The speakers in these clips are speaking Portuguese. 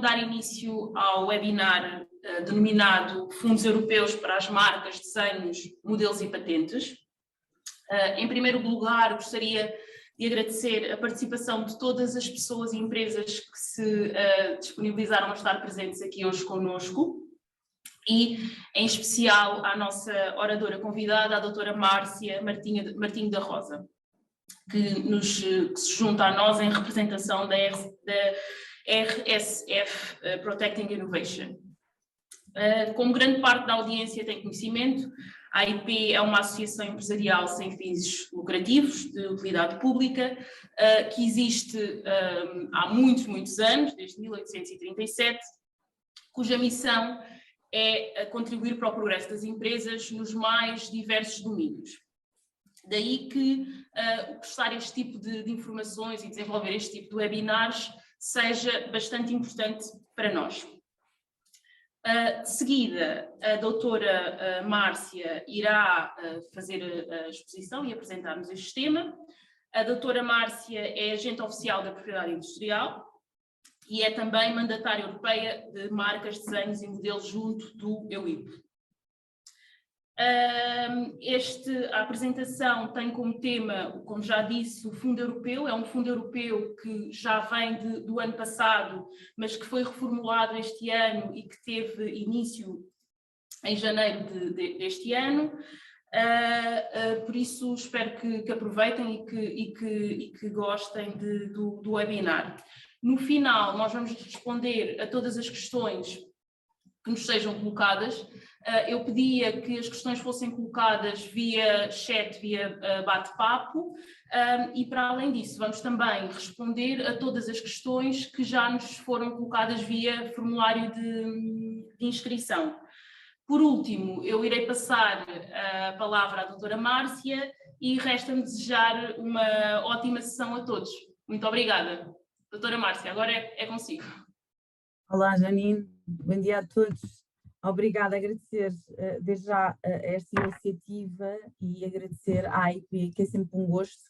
dar início ao webinar denominado Fundos Europeus para as Marcas, Desenhos, Modelos e Patentes. Em primeiro lugar, gostaria de agradecer a participação de todas as pessoas e empresas que se disponibilizaram a estar presentes aqui hoje conosco e, em especial, à nossa oradora convidada, a doutora Márcia Martinho da Rosa, que se junta a nós em representação da RSF Protecting Innovation. Como grande parte da audiência tem conhecimento, a AIP é uma associação empresarial sem fins lucrativos, de utilidade pública, que existe há muitos anos, desde 1837, cuja missão é contribuir para o progresso das empresas nos mais diversos domínios. Daí que prestar este tipo de informações e desenvolver este tipo de webinars seja bastante importante para nós. De seguida, a doutora Márcia irá fazer a exposição e apresentar-nos este tema. A doutora Márcia é agente oficial da propriedade industrial e é também mandatária europeia de marcas, desenhos e modelos junto do EUIP. A apresentação tem como tema, como já disse, o Fundo Europeu. É um fundo europeu que já vem do ano passado, mas que foi reformulado este ano e que teve início em janeiro deste ano. Por isso, espero que aproveitem e que gostem do webinar. No final, nós vamos responder a todas as questões que nos sejam colocadas. Eu pedia que as questões fossem colocadas via chat, via bate-papo, e para além disso vamos também responder a todas as questões que já nos foram colocadas via formulário de inscrição. Por último, eu irei passar a palavra à doutora Márcia e resta-me desejar uma ótima sessão a todos. Muito obrigada. Doutora Márcia, agora é consigo. Olá, Janine. Bom dia a todos. Obrigada, agradecer desde já esta iniciativa e agradecer à AIP, que é sempre um gosto,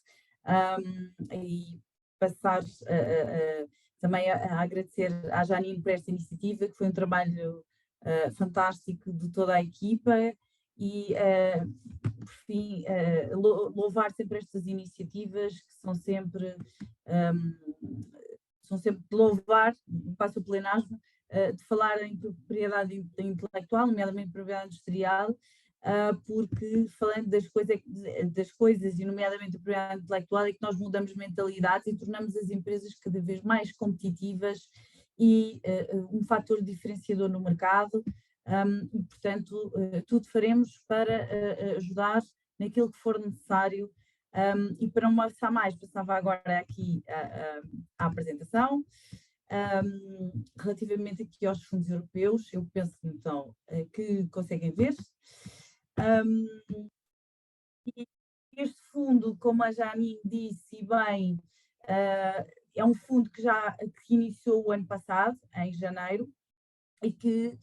e passar também a agradecer à Janine por esta iniciativa, que foi um trabalho fantástico de toda a equipa e, por fim, louvar sempre estas iniciativas que são sempre de louvar, passo o pleonasmo, de falar em propriedade intelectual, nomeadamente propriedade industrial, porque falando das coisas e nomeadamente a propriedade intelectual é que nós mudamos mentalidades e tornamos as empresas cada vez mais competitivas e um fator diferenciador no mercado, e portanto tudo faremos para ajudar naquilo que for necessário. E para não avançar mais, passava agora aqui a apresentação. Relativamente aqui aos fundos europeus, eu penso então que conseguem ver. E este fundo, como a Janine disse bem, é um fundo que iniciou o ano passado, em janeiro, e que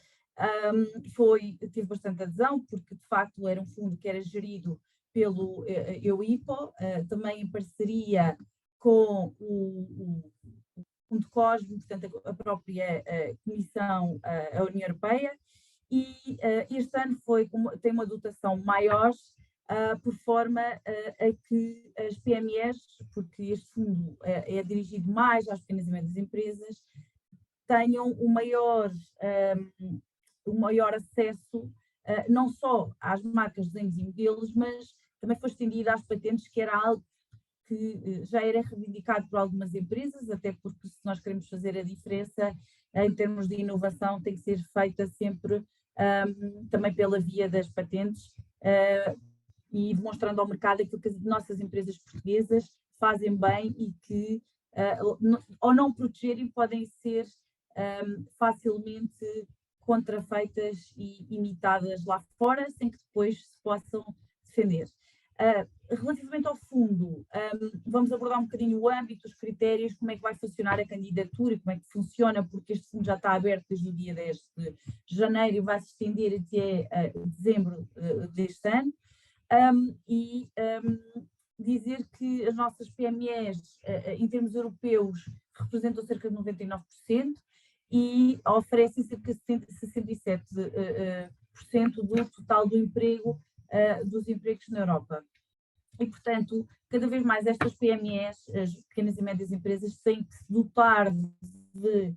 teve bastante adesão, porque de facto era um fundo que era gerido pelo EUIPO, também em parceria com o Fundo COSME, portanto a própria Comissão, a União Europeia, e este ano tem uma dotação maior, por forma a que as PMEs, porque este fundo é dirigido mais às pequenas e médias empresas, tenham o maior acesso não só às marcas, desenhos e modelos, mas também foi estendida às patentes, que era algo que já era reivindicado por algumas empresas, até porque se nós queremos fazer a diferença em termos de inovação tem que ser feita sempre também pela via das patentes, e demonstrando ao mercado aquilo que as nossas empresas portuguesas fazem bem e que, ao não protegerem, podem ser facilmente contrafeitas e imitadas lá fora, sem que depois se possam defender. Relativamente ao fundo, vamos abordar um bocadinho o âmbito, os critérios, como é que vai funcionar a candidatura e como é que funciona, porque este fundo já está aberto desde o dia 10 de janeiro e vai se estender até dezembro deste ano. Dizer que as nossas PMEs, em termos europeus, representam cerca de 99%, e oferecem cerca de 67% do total do emprego, dos empregos na Europa. E, portanto, cada vez mais estas PMEs, as pequenas e médias empresas, têm que se dotar de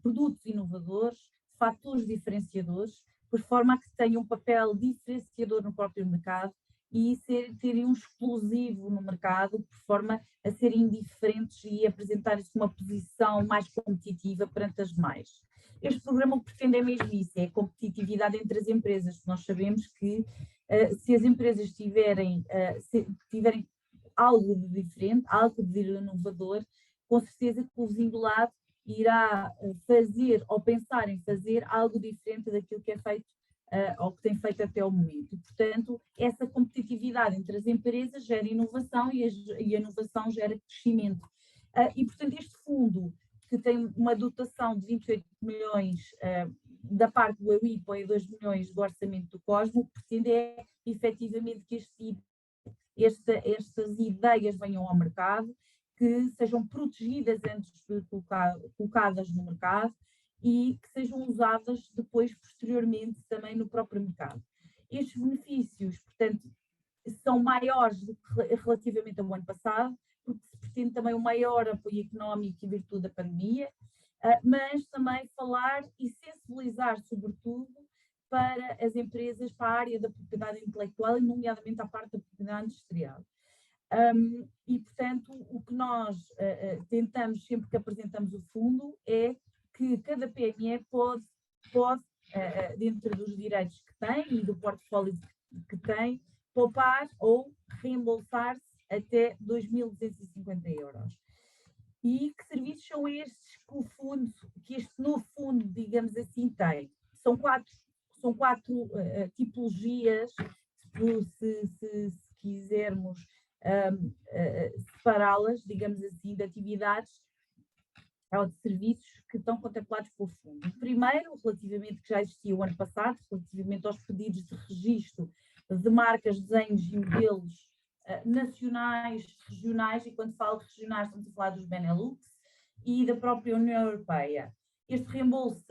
produtos inovadores, fatores diferenciadores, por forma a que tenham um papel diferenciador no próprio mercado e terem um exclusivo no mercado, por forma a serem diferentes e apresentarem-se uma posição mais competitiva perante as demais. Este programa o que pretende é mesmo isso, é a competitividade entre as empresas. Nós sabemos que se as empresas tiverem algo de diferente, algo de inovador, com certeza que o vizinho do lado irá fazer ou pensar em fazer algo diferente daquilo que é feito ou que tem feito até o momento. E, portanto, essa competitividade entre as empresas gera inovação e a inovação gera crescimento. E, portanto, este fundo, que tem uma dotação de 28 milhões da parte do EUIPO e 2 milhões do orçamento do COSME, pretende é efetivamente que estas ideias venham ao mercado, que sejam protegidas antes de colocadas no mercado e que sejam usadas depois, posteriormente, também no próprio mercado. Estes benefícios, portanto, são maiores relativamente ao ano passado, porque se pretende também um maior apoio económico em virtude da pandemia, mas também falar e sensibilizar, sobretudo, para as empresas, para a área da propriedade intelectual, e nomeadamente a parte da propriedade industrial. E, portanto, o que nós tentamos, sempre que apresentamos o fundo, é que cada PME pode dentro dos direitos que tem e do portfólio que tem, poupar ou reembolsar-se até 2.250 euros. E que serviços são estes que este novo fundo, digamos assim, tem? São quatro tipologias, se quisermos separá-las, digamos assim, de atividades ou de serviços que estão contemplados pelo fundo. O primeiro, relativamente, que já existia o ano passado, relativamente aos pedidos de registro de marcas, desenhos e modelos nacionais, regionais, e quando falo regionais estamos a falar dos Benelux e da própria União Europeia. Este reembolso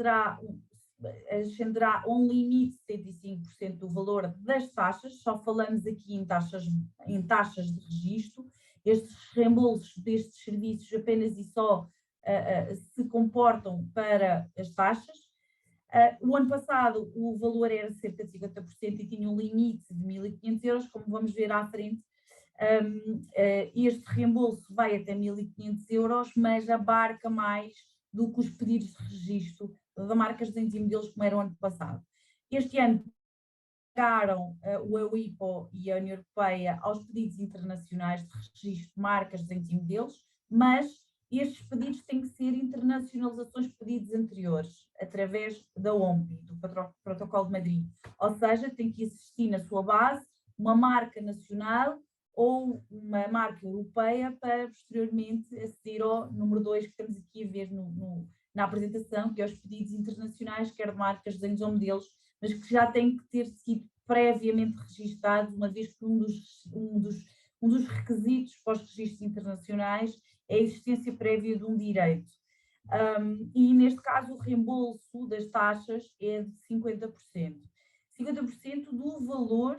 ascenderá a um limite de 75% do valor das taxas, só falamos aqui em taxas de registro. Estes reembolsos destes serviços apenas e só se comportam para as taxas. O ano passado o valor era cerca de 50% e tinha um limite de 1.500 euros, como vamos ver à frente. Este reembolso vai até 1.500 euros, mas abarca mais do que os pedidos de registro de marcas, desenhos e modelos como era o ano passado. Este ano pagaram o EUIPO e a União Europeia aos pedidos internacionais de registro de marcas, desenhos e modelos, mas estes pedidos têm que ser internacionalizações de pedidos anteriores, através da OMPI, do Protocolo de Madrid. Ou seja, tem que existir na sua base uma marca nacional ou uma marca europeia para posteriormente aceder ao número 2 que estamos aqui a ver na apresentação, que é os pedidos internacionais, quer de marcas, desenhos ou modelos, mas que já têm que ter sido previamente registados, uma vez que um dos requisitos para os registros internacionais é a existência prévia de um direito. E neste caso o reembolso das taxas é de 50%. 50% do valor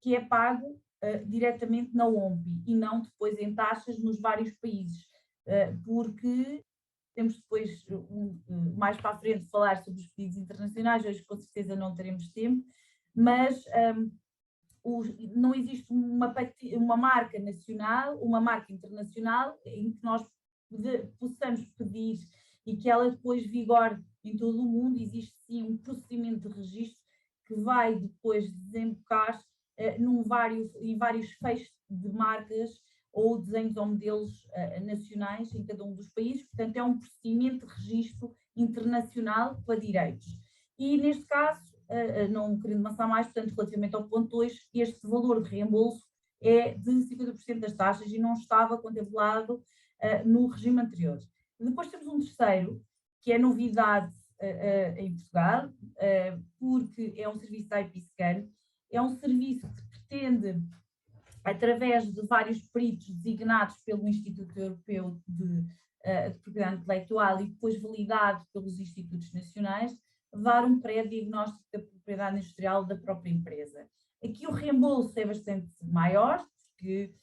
que é pago diretamente na OMPI e não depois em taxas nos vários países, porque temos depois, mais para a frente, falar sobre os pedidos internacionais, hoje com certeza não teremos tempo, mas não existe uma marca nacional, uma marca internacional em que nós possamos pedir e que ela depois vigore em todo o mundo. Existe sim um procedimento de registro que vai depois desembocar em vários fechos de marcas ou desenhos ou modelos nacionais em cada um dos países. Portanto, é um procedimento de registro internacional para direitos. E neste caso, não querendo avançar mais, portanto, relativamente ao ponto 2, este valor de reembolso é de 50% das taxas e não estava contemplado no regime anterior. Depois temos um terceiro, que é novidade em Portugal, porque é um serviço da IP Scan, é um serviço que pretende, através de vários peritos designados pelo Instituto Europeu de propriedade intelectual e depois validado pelos institutos nacionais, dar um pré-diagnóstico da propriedade industrial da própria empresa. Aqui o reembolso é bastante maior, porque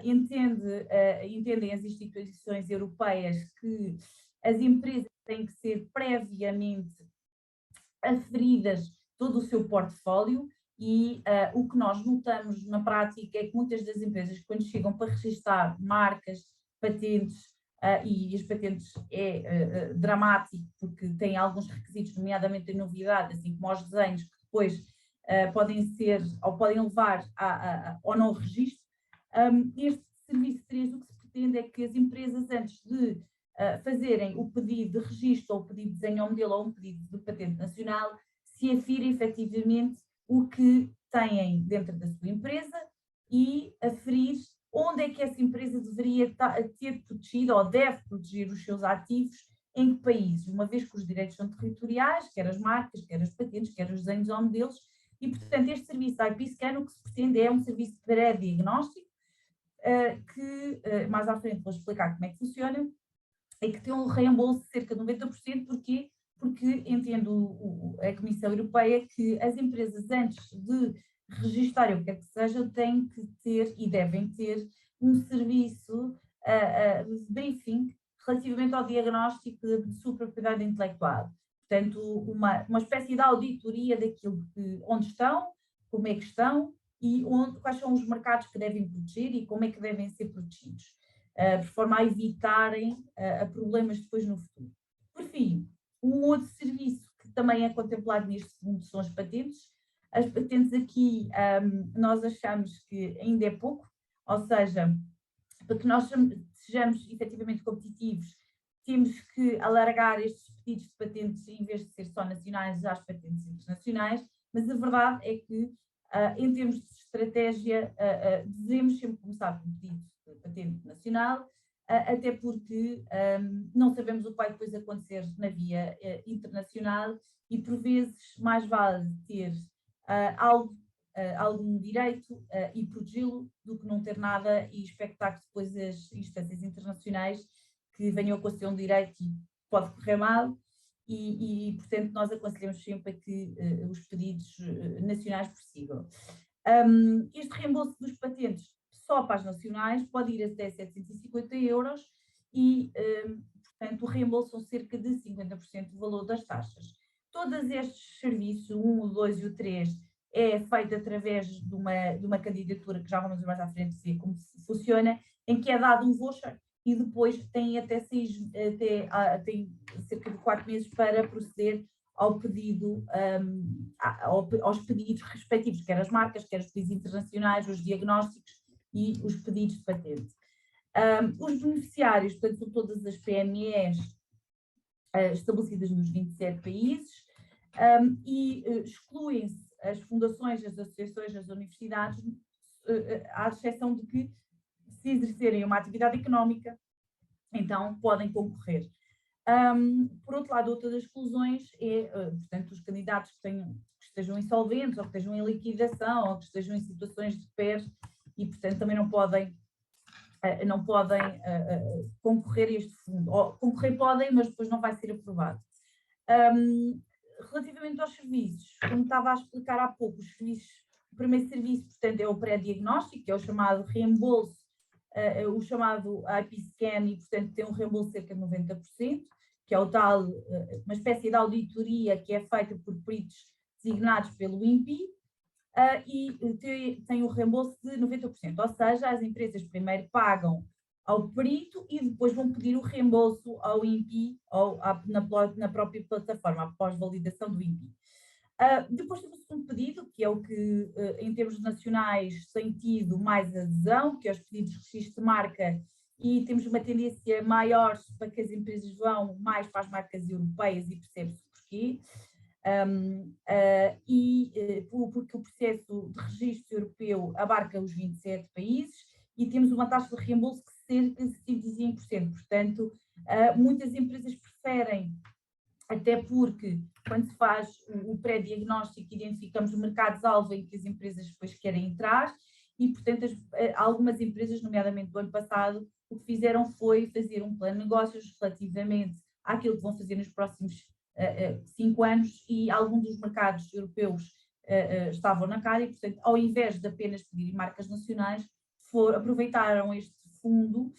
entendem as instituições europeias que as empresas têm que ser previamente aferidas todo o seu portfólio e o que nós notamos na prática é que muitas das empresas, quando chegam para registrar marcas, patentes, e as patentes é dramático porque tem alguns requisitos, nomeadamente a novidade, assim como os desenhos, que depois podem ser ou podem levar ao não registro. Este serviço 3, o que se pretende é que as empresas, antes de fazerem o pedido de registro ou o pedido de desenho ao modelo ou um pedido de patente nacional, se afirem efetivamente o que têm dentro da sua empresa e aferir onde é que essa empresa deveria ter protegido ou deve proteger os seus ativos, em que países, uma vez que os direitos são territoriais, quer as marcas, quer as patentes, quer os desenhos ou modelos, e portanto este serviço da IP Scan o que se pretende é um serviço de pré-diagnóstico, que mais à frente vou explicar como é que funciona, e que tem um reembolso de cerca de 90%, porquê? Porque entendo a Comissão Europeia que as empresas, antes de registarem o que quer que seja, têm que ter e devem ter um serviço de briefing relativamente ao diagnóstico de sua propriedade intelectual. Portanto, uma espécie de auditoria daquilo onde estão, como é que estão e quais são os mercados que devem proteger e como é que devem ser protegidos, por forma a evitarem problemas depois no futuro. Por fim, um outro serviço que também é contemplado neste segundo são as patentes. As patentes aqui nós achamos que ainda é pouco, ou seja, para que nós sejamos efetivamente competitivos, temos que alargar estes pedidos de patentes em vez de ser só nacionais às patentes internacionais, mas a verdade é que em termos de estratégia devemos sempre começar com pedidos de patente nacional, até porque não sabemos o que vai depois acontecer na via internacional e por vezes mais vale ter algum direito e protegê-lo do que não ter nada e expectar que depois as instâncias internacionais que venham a conceder um direito e pode correr mal e portanto nós aconselhamos sempre a que os pedidos nacionais prossigam. Este reembolso dos patentes só para as nacionais pode ir até 750 euros e, portanto, o reembolso são cerca de 50% do valor das taxas. Todos estes serviços, o 1, o 2 e o 3, é feito através de uma candidatura que já vamos mais à frente ver como funciona, em que é dado um voucher e depois tem tem cerca de 4 meses para proceder ao pedido, aos pedidos respectivos, quer as marcas, quer os pedidos internacionais, os diagnósticos e os pedidos de patente. Os beneficiários, portanto, são todas as PMEs estabelecidas nos 27 países e excluem-se as fundações, as associações, as universidades, à exceção de que, se exercerem uma atividade económica, então podem concorrer. Por outro lado, outras exclusões é, portanto, os candidatos que estejam insolventes ou que estejam em liquidação ou que estejam em situações de PER e, portanto, também não podem concorrer a este fundo. Ou concorrer podem, mas depois não vai ser aprovado. Relativamente aos serviços, como estava a explicar há pouco, o primeiro serviço, portanto, é o pré-diagnóstico, que é o chamado reembolso, o chamado IP Scan, e, portanto, tem um reembolso de cerca de 90%, que é o tal, uma espécie de auditoria que é feita por peritos designados pelo INPI, e tem o reembolso de 90%, ou seja, as empresas primeiro pagam ao perito e depois vão pedir o reembolso ao INPI ou na própria plataforma, após validação do INPI. Depois temos o segundo pedido, que é o que em termos nacionais tem tido mais adesão, que é os pedidos de registro de marca, e temos uma tendência maior para que as empresas vão mais para as marcas europeias e percebe-se porquê. Porque o processo de registro europeu abarca os 27 países e temos uma taxa de reembolso que cerca de 75%. Portanto, muitas empresas preferem, até porque quando se faz o pré-diagnóstico identificamos mercados-alvo em que as empresas depois querem entrar e, portanto, algumas empresas, nomeadamente do ano passado, o que fizeram foi fazer um plano de negócios relativamente àquilo que vão fazer nos próximos 5 anos, e alguns dos mercados europeus estavam na cara e, portanto, ao invés de apenas pedir marcas nacionais, aproveitaram este fundo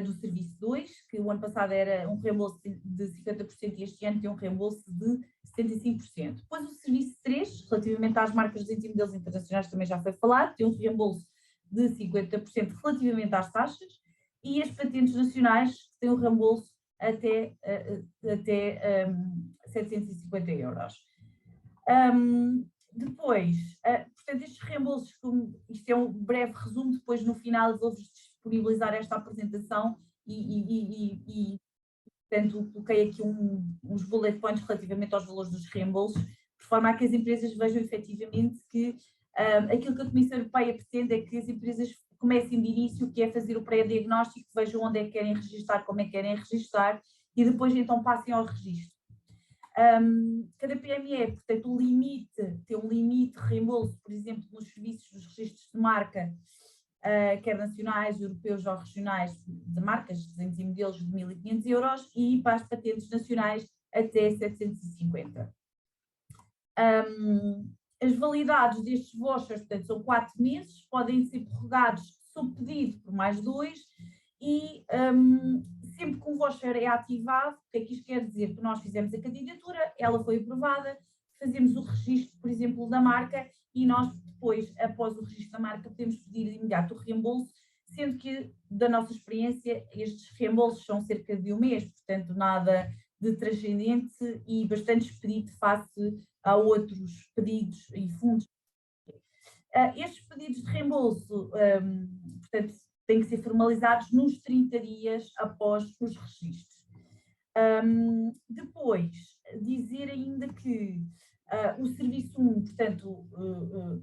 do Serviço 2, que o ano passado era um reembolso de 50% e este ano tem um reembolso de 75%. Depois o Serviço 3, relativamente às marcas dos modelos internacionais, também já foi falado, tem um reembolso de 50% relativamente às taxas, e as patentes nacionais têm um reembolso até 750 euros. Depois, portanto, estes reembolsos, isto é um breve resumo, depois no final vou-vos disponibilizar esta apresentação e portanto, coloquei aqui uns bullet points relativamente aos valores dos reembolsos, de forma a que as empresas vejam efetivamente que aquilo que a Comissão Europeia pretende é que as empresas comecem de início, que é fazer o pré-diagnóstico, vejam onde é que querem registrar, como é que querem registrar, e depois então passem ao registro. Cada PME, portanto, tem um limite de reembolso, por exemplo, nos serviços dos registros de marca, quer nacionais, europeus ou regionais, de marcas, desenhos e modelos de 1.500 euros, e para as patentes nacionais até 750. As validades destes vouchers, portanto, são 4 meses, podem ser prorrogados sob pedido por mais 2, e sempre que um voucher é ativado, o que é que isto quer dizer? Que nós fizemos a candidatura, ela foi aprovada, fazemos o registro, por exemplo, da marca, e nós depois, após o registro da marca, podemos pedir de imediato o reembolso, sendo que, da nossa experiência, estes reembolsos são cerca de 1 mês, portanto, nada de transcendente e bastante expedito face a outros pedidos e fundos. Estes pedidos de reembolso, portanto, têm que ser formalizados nos 30 dias após os registros. Depois, dizer ainda que o Serviço 1, portanto,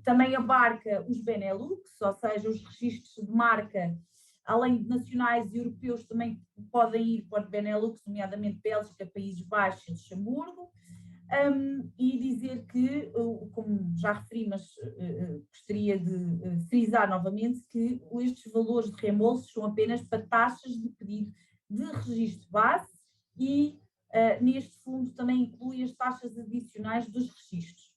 também abarca os Benelux, ou seja, os registros de marca, além de nacionais e europeus, também podem ir para o Benelux, nomeadamente Bélgica, Países Baixos e Luxemburgo. E dizer que, como já referi, mas gostaria de frisar novamente, que estes valores de reembolso são apenas para taxas de pedido de registro base e neste fundo também inclui as taxas adicionais dos registros.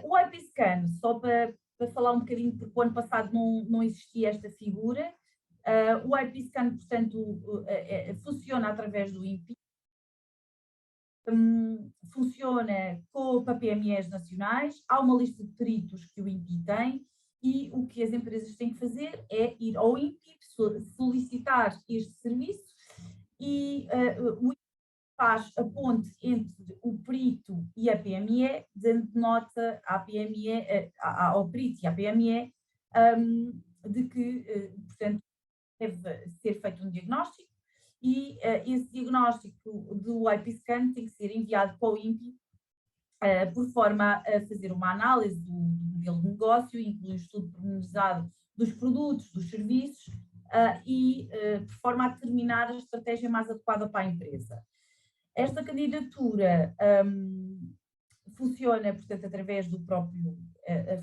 O IP-Scan, só para falar um bocadinho, porque o ano passado não existia esta figura, o IP-Scan, portanto, funciona através do INPI, funciona para PMEs nacionais, há uma lista de peritos que o INPI tem, e o que as empresas têm que fazer é ir ao INPI, solicitar este serviço, e o INPI faz a ponte entre o perito e a PME, dando nota à PME, ao perito e à PME, de que, portanto, deve ser feito um diagnóstico, e esse diagnóstico do IP-Scan tem que ser enviado para o INPI, por forma a fazer uma análise do modelo de negócio, inclui um estudo pormenorizado dos produtos, dos serviços, e por forma a determinar a estratégia mais adequada para a empresa. Esta candidatura funciona, portanto, através do próprio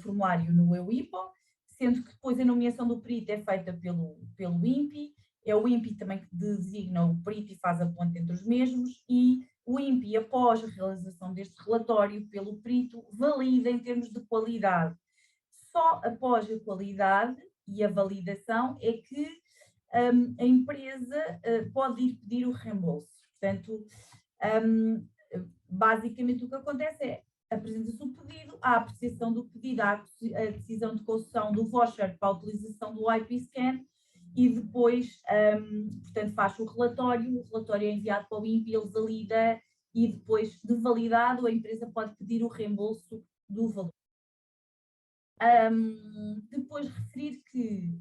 formulário no EUIPO, sendo que depois a nomeação do perito é feita pelo INPI, é o INPI também que designa o perito e faz a ponte entre os mesmos, e o INPI, após a realização deste relatório pelo perito, valida em termos de qualidade. Só após a qualidade e a validação é que a empresa pode ir pedir o reembolso. Portanto, basicamente o que acontece é apresenta-se o pedido, a apreciação do pedido, a decisão de concessão do voucher para a utilização do IP-Scan, e depois, portanto, faz o relatório é enviado para o INPI, ele valida, e depois de validado a empresa pode pedir o reembolso do valor. Depois referir que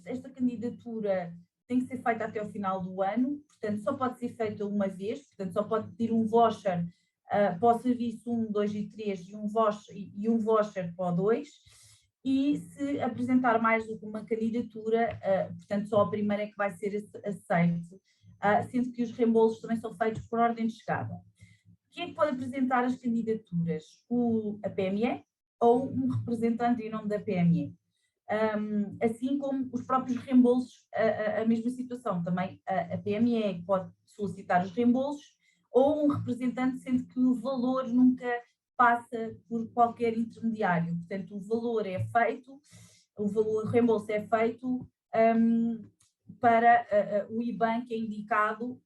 esta candidatura tem que ser feita até ao final do ano, portanto só pode ser feita uma vez, portanto só pode pedir um voucher para o serviço 1, 2 e 3 e um voucher para o 2, e se apresentar mais do que uma candidatura, portanto só a primeira é que vai ser aceite, sendo que os reembolsos também são feitos por ordem de chegada. Quem é que pode apresentar as candidaturas? A PME, ou um representante em nome da PME. Assim como os próprios reembolsos, a mesma situação. Também a PME pode solicitar os reembolsos ou um representante, sendo que o valor nunca passa por qualquer intermediário. Portanto, o reembolso é feito para o IBAN que é indicado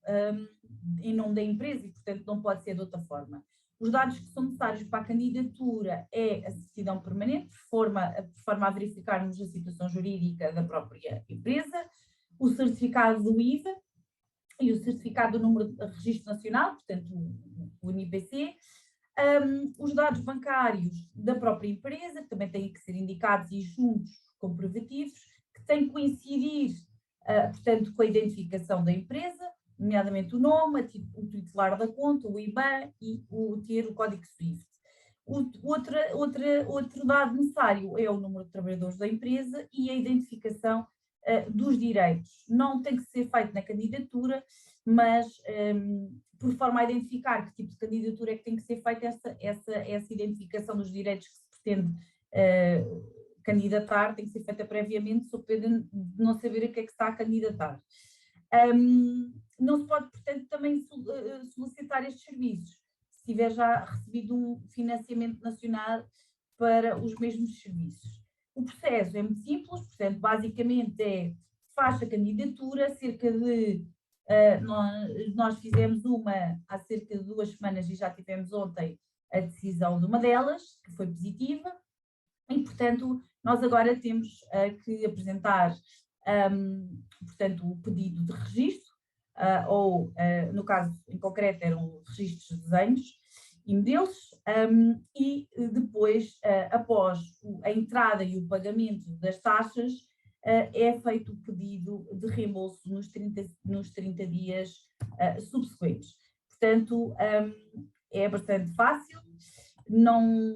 em nome da empresa e, portanto, não pode ser de outra forma. Os dados que são necessários para a candidatura é a certidão permanente, por forma a verificarmos a situação jurídica da própria empresa, o certificado do IVA e o certificado do número de registro nacional, portanto, o NIPC, os dados bancários da própria empresa, que também têm que ser indicados e juntos comprovativos, que têm que coincidir, portanto, com a identificação da empresa, nomeadamente o nome, o titular da conta, o IBAN e ter o código SWIFT. Outro dado necessário é o número de trabalhadores da empresa e a identificação dos direitos. Não tem que ser feito na candidatura, mas por forma a identificar que tipo de candidatura é que tem que ser feita, essa identificação dos direitos que se pretende candidatar tem que ser feita previamente, sob pena de não saber a que é que se está a candidatar. Não se pode, portanto, também solicitar estes serviços, se tiver já recebido um financiamento nacional para os mesmos serviços. O processo é muito simples, portanto, basicamente faz a candidatura, cerca de, nós fizemos uma há cerca de 2 semanas e já tivemos ontem a decisão de uma delas, que foi positiva, e, portanto, nós agora temos que apresentar, portanto, o pedido de registro, no caso em concreto eram registros de desenhos e modelos, e depois, após a entrada e o pagamento das taxas, é feito o pedido de reembolso nos 30 dias subsequentes. Portanto, é bastante fácil, não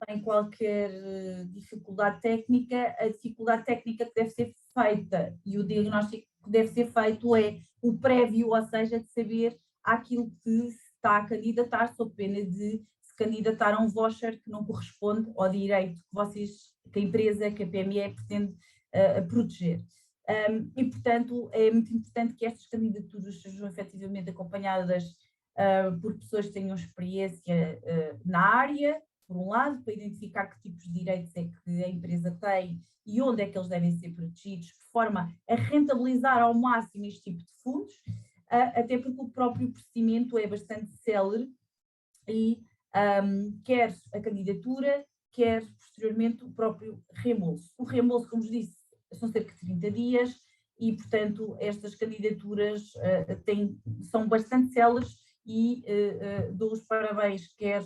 tem qualquer dificuldade técnica. A dificuldade técnica que deve ser feita e o diagnóstico que deve ser feito é o prévio, ou seja, de saber aquilo que se está a candidatar, sob pena de se candidatar a um voucher que não corresponde ao direito que a empresa, que a PME pretende proteger. E, portanto, é muito importante que estas candidaturas sejam efetivamente acompanhadas por pessoas que tenham experiência na área, por um lado, para identificar que tipos de direitos é que a empresa tem e onde é que eles devem ser protegidos, de forma a rentabilizar ao máximo este tipo de fundos, até porque o próprio procedimento é bastante célere e quer a candidatura, quer posteriormente o próprio reembolso. O reembolso, como vos disse, são cerca de 30 dias e, portanto, estas candidaturas são bastante céleres e dou os parabéns quer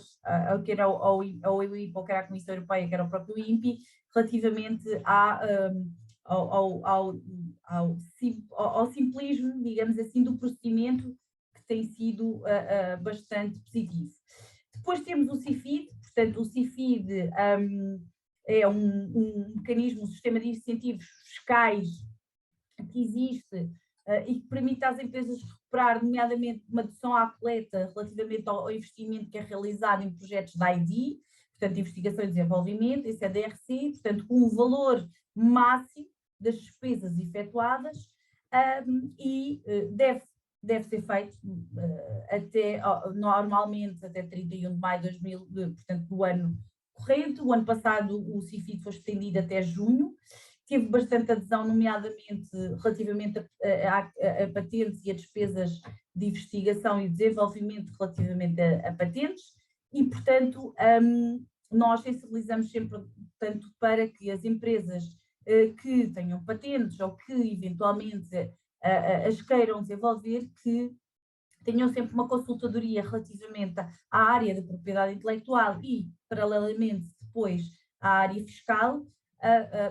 ao IPI, quer à Comissão Europeia, quer ao próprio INPI, relativamente ao simplismo, digamos assim, do procedimento, que tem sido bastante positivo. Depois temos o CIFID, portanto o CIFID é um mecanismo, um sistema de incentivos fiscais que existe e que permite às empresas recuperar, nomeadamente, uma dedução à coleta relativamente ao investimento que é realizado em projetos da ID, portanto, investigação e desenvolvimento, esse é DRC, portanto, com um valor máximo das despesas efetuadas e deve ser feito normalmente até 31 de maio de 2000, portanto, do ano corrente. O ano passado o CIFID foi estendido até junho, teve bastante adesão, nomeadamente relativamente a patentes e a despesas de investigação e desenvolvimento relativamente a patentes e, portanto, nós sensibilizamos sempre, portanto, para que as empresas que tenham patentes ou que eventualmente as queiram desenvolver, que tenham sempre uma consultadoria relativamente à área da propriedade intelectual e, paralelamente, depois à área fiscal,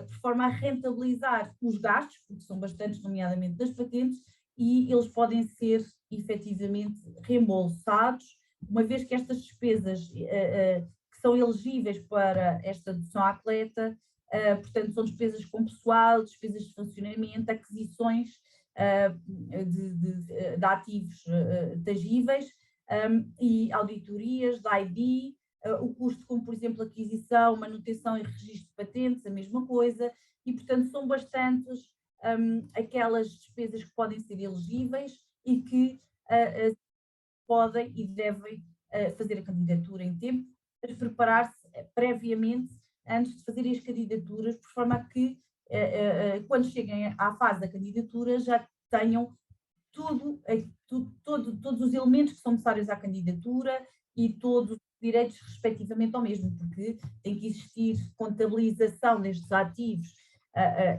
por forma a rentabilizar os gastos, porque são bastantes, nomeadamente das patentes, e eles podem ser efetivamente reembolsados, uma vez que estas despesas que são elegíveis para esta dedução à coleta, portanto, são despesas com pessoal, despesas de funcionamento, aquisições de ativos tangíveis e auditorias da ID, o custo como, por exemplo, aquisição, manutenção e registro de patentes, a mesma coisa, e, portanto, são bastantes aquelas despesas que podem ser elegíveis e que podem e devem fazer a candidatura em tempo, mas preparar-se previamente antes de fazerem as candidaturas, por forma a que, quando cheguem à fase da candidatura, já tenham todos os elementos que são necessários à candidatura e todos os direitos respectivamente ao mesmo, porque tem que existir contabilização destes ativos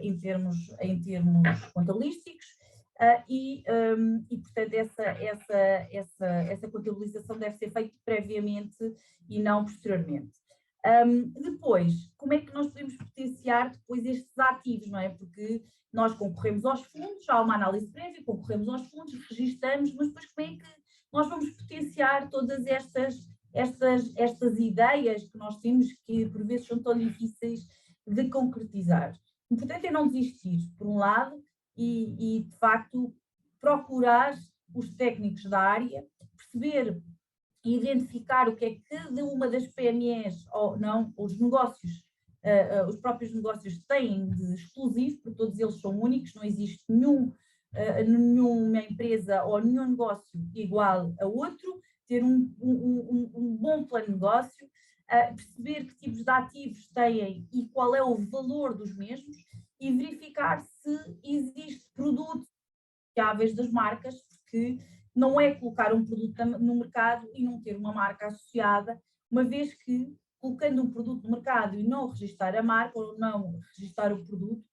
em termos contabilísticos e, portanto, essa contabilização deve ser feita previamente e não posteriormente. Depois, como é que nós podemos potenciar depois estes ativos, não é? Porque nós concorremos aos fundos, há uma análise prévia, concorremos aos fundos, registramos, mas depois como é que nós vamos potenciar todas estas ideias que nós temos, que por vezes são tão difíceis de concretizar? O importante é não desistir, por um lado, e de facto procurar os técnicos da área, perceber e identificar o que é que cada uma das PMEs, ou não, os negócios, os próprios negócios têm de exclusivo, porque todos eles são únicos, não existe nenhuma empresa ou nenhum negócio igual a outro, ter um bom plano de negócio, perceber que tipos de ativos têm e qual é o valor dos mesmos e verificar se existe produtos viáveis das marcas, porque não é colocar um produto no mercado e não ter uma marca associada, uma vez que, colocando um produto no mercado e não registrar a marca ou não registrar o produto,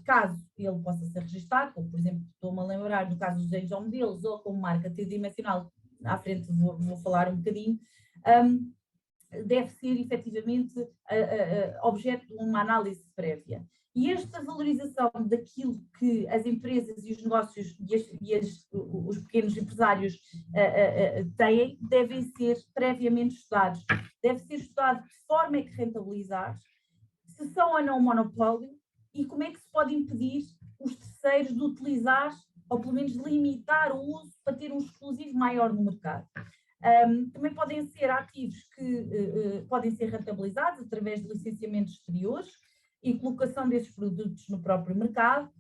caso ele possa ser registado, como por exemplo, estou-me a lembrar do caso dos desenhos ou modelos, ou como marca tridimensional, à frente vou falar um bocadinho, deve ser efetivamente objeto de uma análise prévia. E esta valorização daquilo que as empresas e os negócios os pequenos empresários têm, devem ser previamente estudados. Deve ser estudado de que forma é que rentabilizar, se são ou não monopólio, e como é que se pode impedir os terceiros de utilizar, ou pelo menos limitar o uso para ter um exclusivo maior no mercado. Também podem ser ativos que podem ser rentabilizados através de licenciamentos exteriores e colocação desses produtos no próprio mercado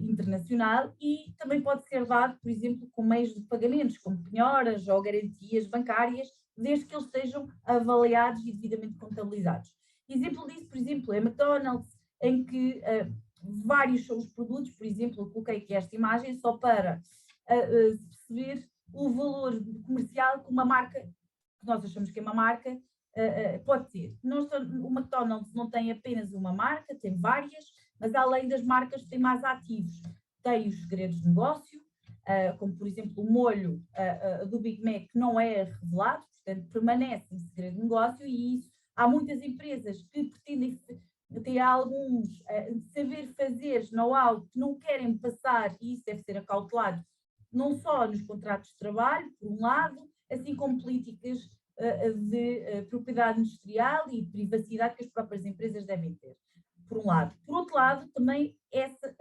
internacional, e também pode ser dado, por exemplo, com meios de pagamentos, como penhoras ou garantias bancárias, desde que eles sejam avaliados e devidamente contabilizados. Exemplo disso, por exemplo, é McDonald's, em que vários são os produtos, por exemplo, eu coloquei aqui esta imagem só para perceber o valor comercial que uma marca, que nós achamos que é uma marca, pode ter. O McDonald's não tem apenas uma marca, tem várias, mas além das marcas tem mais ativos. Tem os segredos de negócio, como por exemplo o molho do Big Mac não é revelado, portanto permanece em segredo de negócio, e isso há muitas empresas que pretendem ter alguns saber fazer know-how que não querem passar, e isso deve ser acautelado não só nos contratos de trabalho, por um lado, assim como políticas de propriedade industrial e privacidade que as próprias empresas devem ter, por um lado. Por outro lado, também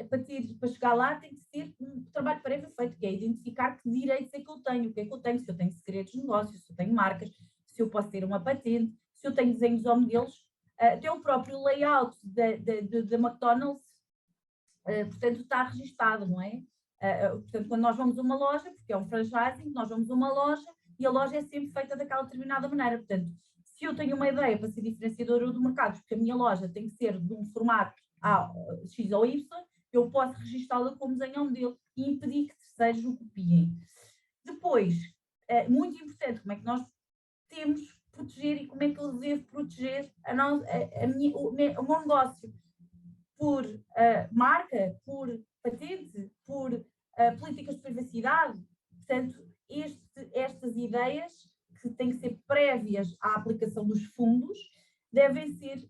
para chegar lá tem que ser um trabalho prévio feito, que é identificar que direitos é que eu tenho, o que é que eu tenho, se eu tenho segredos de negócio, se eu tenho marcas, se eu posso ter uma patente, se eu tenho desenhos ou modelos, até o próprio layout da McDonald's, portanto, está registado, não é? Portanto, quando nós vamos a uma loja, porque é um franchising, nós vamos a uma loja e a loja é sempre feita daquela determinada maneira. Portanto, se eu tenho uma ideia para ser diferenciadora do mercado, porque a minha loja tem que ser de um formato A, X ou Y, eu posso registá-la como desenho modelo e impedir que terceiros o copiem. Depois, muito importante, como é que nós temos que proteger e como é que eu devo proteger o meu negócio? Por marca, por patente, por políticas de privacidade. Portanto, estas ideias, que têm que ser prévias à aplicação dos fundos, devem ser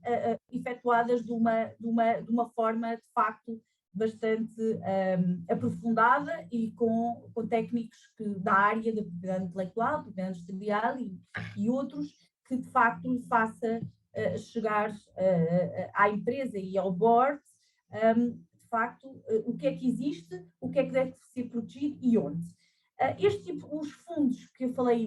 efetuadas de uma forma, de facto, bastante aprofundada e com técnicos da área da propriedade intelectual, propriedade industrial e outros, que de facto lhe faça chegar à empresa e ao board, de facto, o que é que existe, o que é que deve ser protegido e onde. Os fundos que eu falei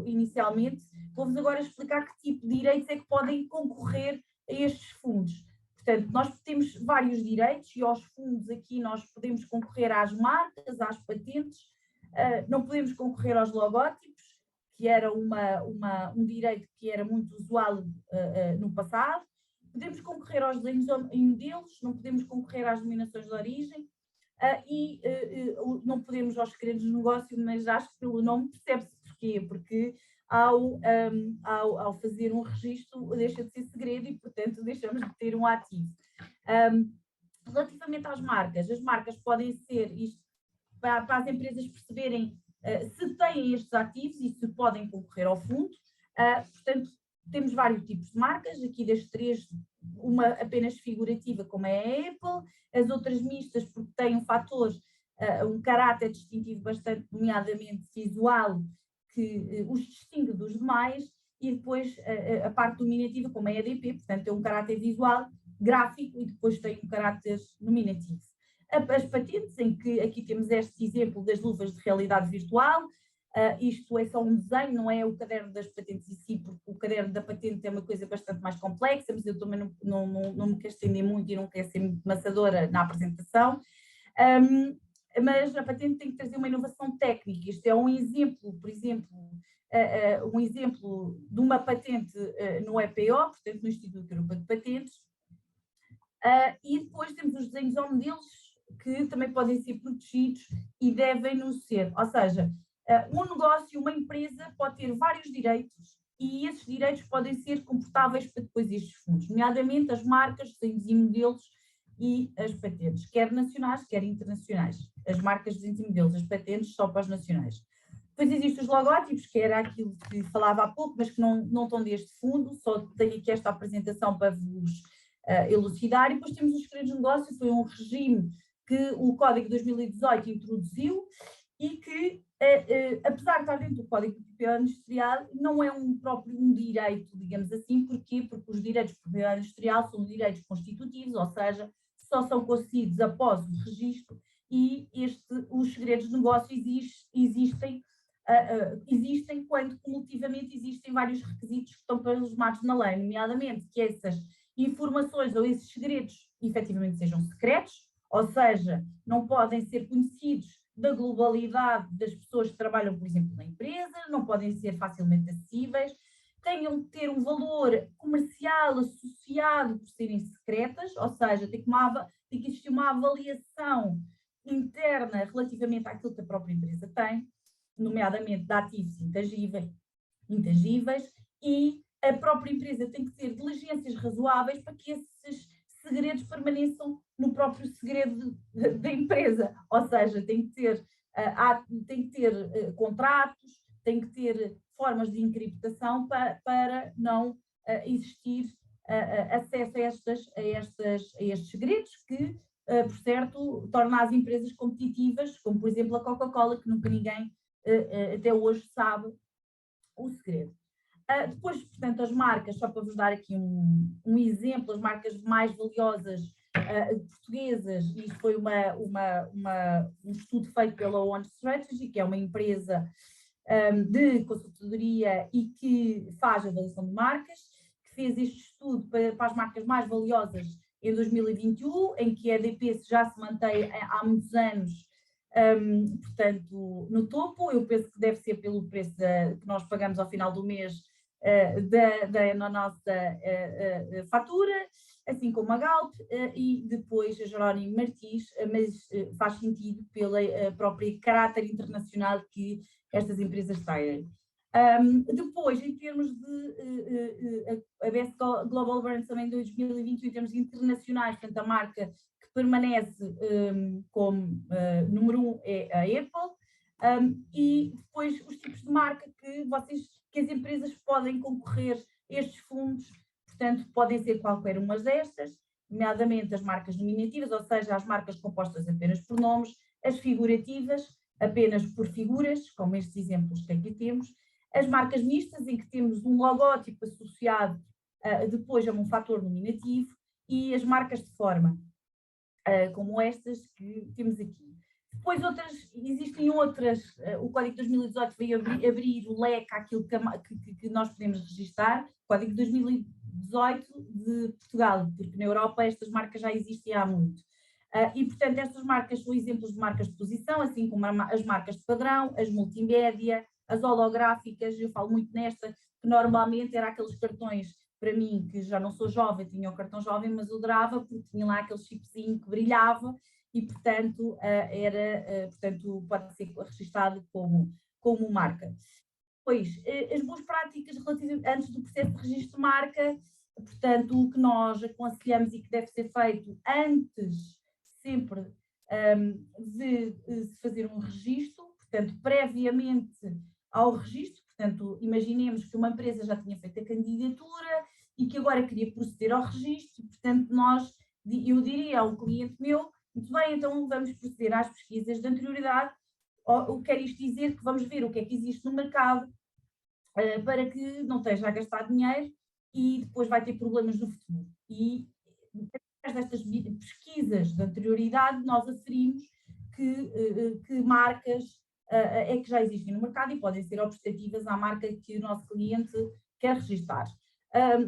inicialmente, vou-vos agora explicar que tipo de direitos é que podem concorrer a estes fundos. Portanto, nós temos vários direitos e aos fundos aqui nós podemos concorrer às marcas, às patentes, não podemos concorrer aos logótipos, que era um direito que era muito usual no passado. Podemos concorrer aos desenhos e modelos, não podemos concorrer às denominações de origem, não podemos aos segredos de negócio, mas acho que pelo nome percebe-se porquê, porque ao fazer um registro deixa de ser segredo e, portanto, deixamos de ter um ativo. Relativamente às marcas, as marcas podem ser, isto para as empresas perceberem se têm estes ativos e se podem concorrer ao fundo. Portanto, temos vários tipos de marcas, aqui das três, uma apenas figurativa, como é a Apple, as outras mistas, porque têm um caráter distintivo bastante, nomeadamente visual, que os distingue dos demais, e depois a parte dominativa, como é a EDP, portanto, tem um caráter visual, gráfico, e depois tem um caráter nominativo. As patentes, em que aqui temos este exemplo das luvas de realidade virtual. Isto é só um desenho, não é o caderno das patentes em si, porque o caderno da patente é uma coisa bastante mais complexa, mas eu também não me quero estender muito e não quero ser muito maçadora na apresentação. Mas a patente tem que trazer uma inovação técnica. Isto é um exemplo, por exemplo, um exemplo de uma patente no EPO, portanto no Instituto Europeu de Patentes. E depois temos os desenhos ou modelos que também podem ser protegidos e devem não ser. Ou seja, um negócio, uma empresa pode ter vários direitos e esses direitos podem ser comportáveis para depois estes fundos, nomeadamente as marcas, desenhos e modelos e as patentes, quer nacionais, quer internacionais. As marcas, desenhos e modelos, as patentes só para os nacionais. Depois existem os logótipos, que era aquilo que falava há pouco, mas que não estão deste fundo, só tenho aqui esta apresentação para vos elucidar. E depois temos os segredos de negócio, foi um regime que o Código de 2018 introduziu e que, apesar de estar dentro do Código de Propriedade Industrial, não é um direito, digamos assim. Porquê? Porque os direitos de propriedade industrial são direitos constitutivos, ou seja, só são concedidos após o registro, e os segredos de negócio existem quando cumulativamente existem vários requisitos que estão plasmados na lei, nomeadamente que essas informações ou esses segredos efetivamente sejam secretos, ou seja, não podem ser conhecidos da globalidade das pessoas que trabalham, por exemplo, na empresa, não podem ser facilmente acessíveis, tenham de ter um valor comercial associado por serem secretas, ou seja, tem que existir uma avaliação interna relativamente àquilo que a própria empresa tem, nomeadamente de ativos intangíveis, e a própria empresa tem que ter diligências razoáveis para que esses segredos permaneçam no próprio segredo da empresa, ou seja, tem que ter contratos, tem que ter formas de encriptação para não existir acesso a estes segredos que, por certo, torna as empresas competitivas, como por exemplo a Coca-Cola, que nunca ninguém até hoje sabe o segredo. Depois, portanto, as marcas, só para vos dar aqui um exemplo, as marcas mais valiosas portuguesas, isto foi um estudo feito pela One Strategy, que é uma empresa de consultoria e que faz avaliação de marcas, que fez este estudo para as marcas mais valiosas em 2021, em que a EDP já se mantém há muitos anos, portanto, no topo. Eu penso que deve ser pelo preço que nós pagamos ao final do mês na nossa fatura, assim como a Galp e depois a Jerónimo Martins, mas faz sentido pelo próprio caráter internacional que estas empresas têm. Depois, em termos de a Best Global Brands também em 2021, em termos internacionais, portanto, a marca que permanece como número 1 é a Apple, e depois os tipos de marca que as empresas podem concorrer a estes fundos, portanto, podem ser qualquer uma destas, nomeadamente as marcas nominativas, ou seja, as marcas compostas apenas por nomes, as figurativas, apenas por figuras, como estes exemplos que aqui temos, as marcas mistas, em que temos um logótipo associado depois a um fator nominativo, e as marcas de forma, como estas que temos aqui. Depois existem outras, o Código de 2018 veio abrir o leque àquilo que nós podemos registar, o Código de 2018 de Portugal, porque na Europa estas marcas já existem há muito. E, portanto, estas marcas são exemplos de marcas de posição, assim como as marcas de padrão, as multimédia, as holográficas. Eu falo muito nesta, que normalmente era aqueles cartões, para mim, que já não sou jovem, tinha o cartão jovem, mas eu adorava, porque tinha lá aquele chipzinho que brilhava, e, portanto, portanto pode ser registado como marca. Depois, as boas práticas antes do processo de registro de marca, portanto, o que nós aconselhamos e que deve ser feito antes, sempre, de se fazer um registro, portanto, previamente ao registro, portanto, imaginemos que uma empresa já tinha feito a candidatura e que agora queria proceder ao registro, portanto, eu diria ao cliente meu, muito bem, então vamos proceder às pesquisas de anterioridade. O que quer isto dizer? Que vamos ver o que é que existe no mercado para que não esteja a gastar dinheiro e depois vai ter problemas no futuro. E através destas pesquisas de anterioridade nós aferimos que marcas é que já existem no mercado e podem ser objetivas à marca que o nosso cliente quer registar.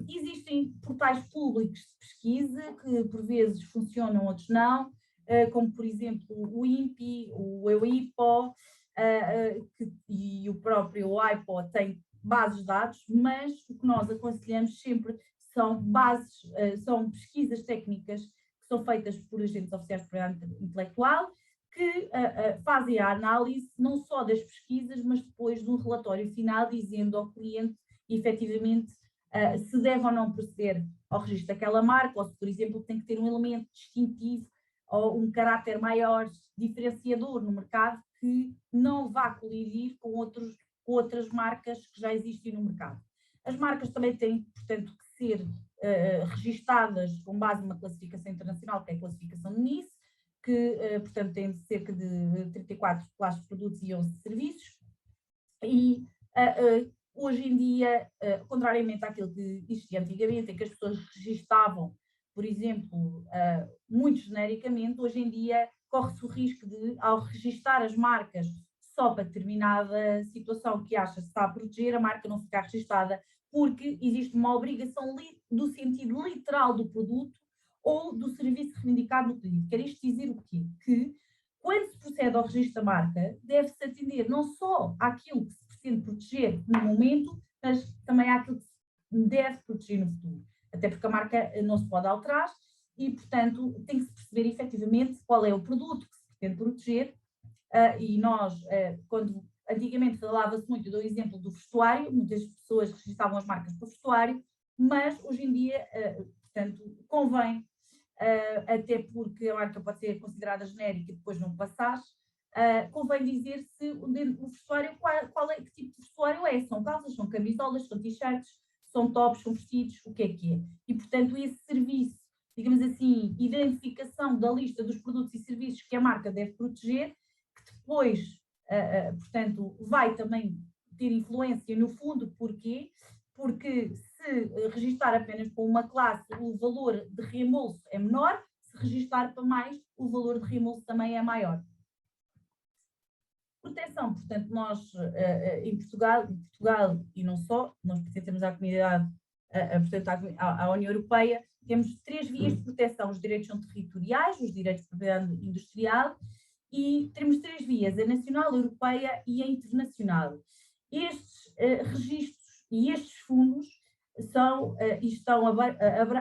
Existem portais públicos de pesquisa que por vezes funcionam, outros não, como por exemplo o INPI, o EUIPO e o próprio IPO tem bases de dados, mas o que nós aconselhamos sempre são pesquisas técnicas que são feitas por agentes oficiais de propriedade intelectual, que fazem a análise não só das pesquisas, mas depois de um relatório final dizendo ao cliente, efetivamente, se deve ou não proceder ao registro daquela marca, ou se, por exemplo, tem que ter um elemento distintivo ou um caráter maior, diferenciador no mercado, que não vá colidir com outras marcas que já existem no mercado. As marcas também têm, portanto, que ser registadas com base numa classificação internacional, que é a classificação de Nice, que, portanto, tem cerca de 34 classes de produtos e 11 de serviços. E hoje em dia, contrariamente àquilo que existia antigamente, em que as pessoas registavam, por exemplo, muito genericamente, hoje em dia corre-se o risco de, ao registar as marcas só para determinada situação que acha se está a proteger, a marca não ficar registada, porque existe uma obrigação do sentido literal do produto ou do serviço reivindicado no pedido. Quer isto dizer o quê? Que, quando se procede ao registro da marca, deve-se atender não só àquilo que se pretende proteger no momento, mas também àquilo que se deve proteger no futuro. Até porque a marca não se pode alterar e, portanto, tem que se perceber efetivamente qual é o produto que se pretende proteger. E nós, quando antigamente falava-se muito do exemplo do vestuário, muitas pessoas registravam as marcas para o vestuário, mas hoje em dia, portanto, convém, até porque a marca pode ser considerada genérica e depois não passar, convém dizer se o vestuário, que tipo de vestuário é. São calças, são camisolas, são t-shirts, são tops, são vestidos, o que é. E, portanto, esse serviço, digamos assim, identificação da lista dos produtos e serviços que a marca deve proteger, que depois, portanto, vai também ter influência no fundo. Porquê? Porque se registar apenas para uma classe, o valor de reembolso é menor, se registar para mais, o valor de reembolso também é maior. Proteção, portanto, nós em Portugal e não só, nós pertencemos à comunidade, portanto, à União Europeia, temos 3 vias de proteção: os direitos são territoriais, os direitos de propriedade industrial, e temos 3 vias: a nacional, a europeia e a internacional. Estes registros e estes fundos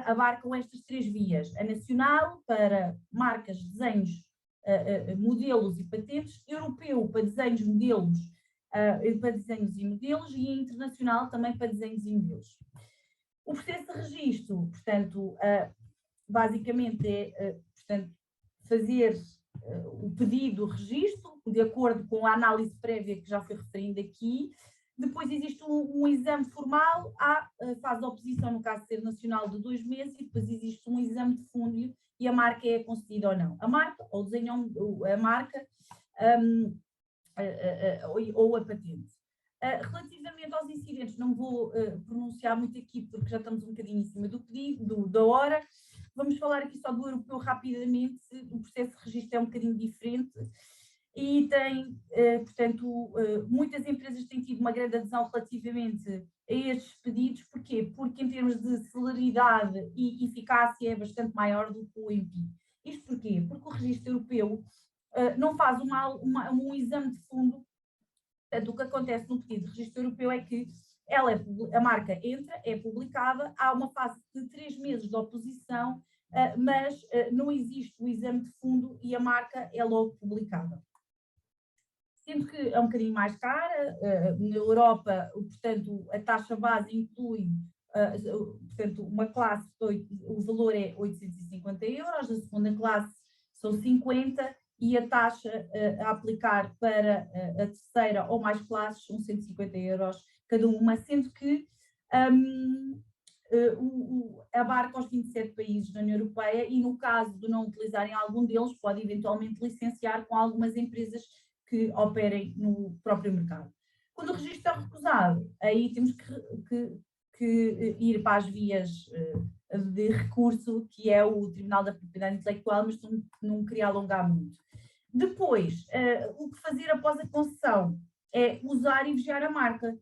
abarcam estas 3 vias: a nacional para marcas, desenhos, modelos e patentes, europeu para desenhos, modelos, para desenhos e modelos, e internacional também para desenhos e modelos. O processo de registro, portanto, basicamente é portanto, fazer o pedido de registro, de acordo com a análise prévia que já foi referindo aqui. Depois existe um exame formal, faz a oposição, no caso de ser nacional, de 2 meses, e depois existe um exame de fundo e a marca é concedida ou não. A marca, ou desenham a marca, ou a patente. Relativamente aos incidentes, não vou pronunciar muito aqui, porque já estamos um bocadinho em cima do pedido, da hora. Vamos falar aqui só do europeu rapidamente. O processo de registro é um bocadinho diferente. e tem, portanto, muitas empresas têm tido uma grande adesão relativamente a estes pedidos. Porquê? Porque em termos de celeridade e eficácia é bastante maior do que o EMPI. Isto porquê? Porque o registro europeu não faz um exame de fundo. Portanto, o que acontece no pedido de registro europeu é que a marca entra, é publicada, há uma fase de 3 meses de oposição, mas não existe o exame de fundo e a marca é logo publicada. Sendo que é um bocadinho mais cara, na Europa, portanto, a taxa base inclui, portanto, uma classe, o valor é 850 euros, a segunda classe são 50 e a taxa a aplicar para a terceira ou mais classes são 150 euros cada uma, sendo que abarca os 27 países da União Europeia e, no caso de não utilizarem algum deles, pode eventualmente licenciar com algumas empresas que operem no próprio mercado. Quando o registro é recusado, aí temos que ir para as vias de recurso, que é o Tribunal da Propriedade Intelectual, mas não queria alongar muito. Depois, o que fazer após a concessão é usar e vigiar a marca.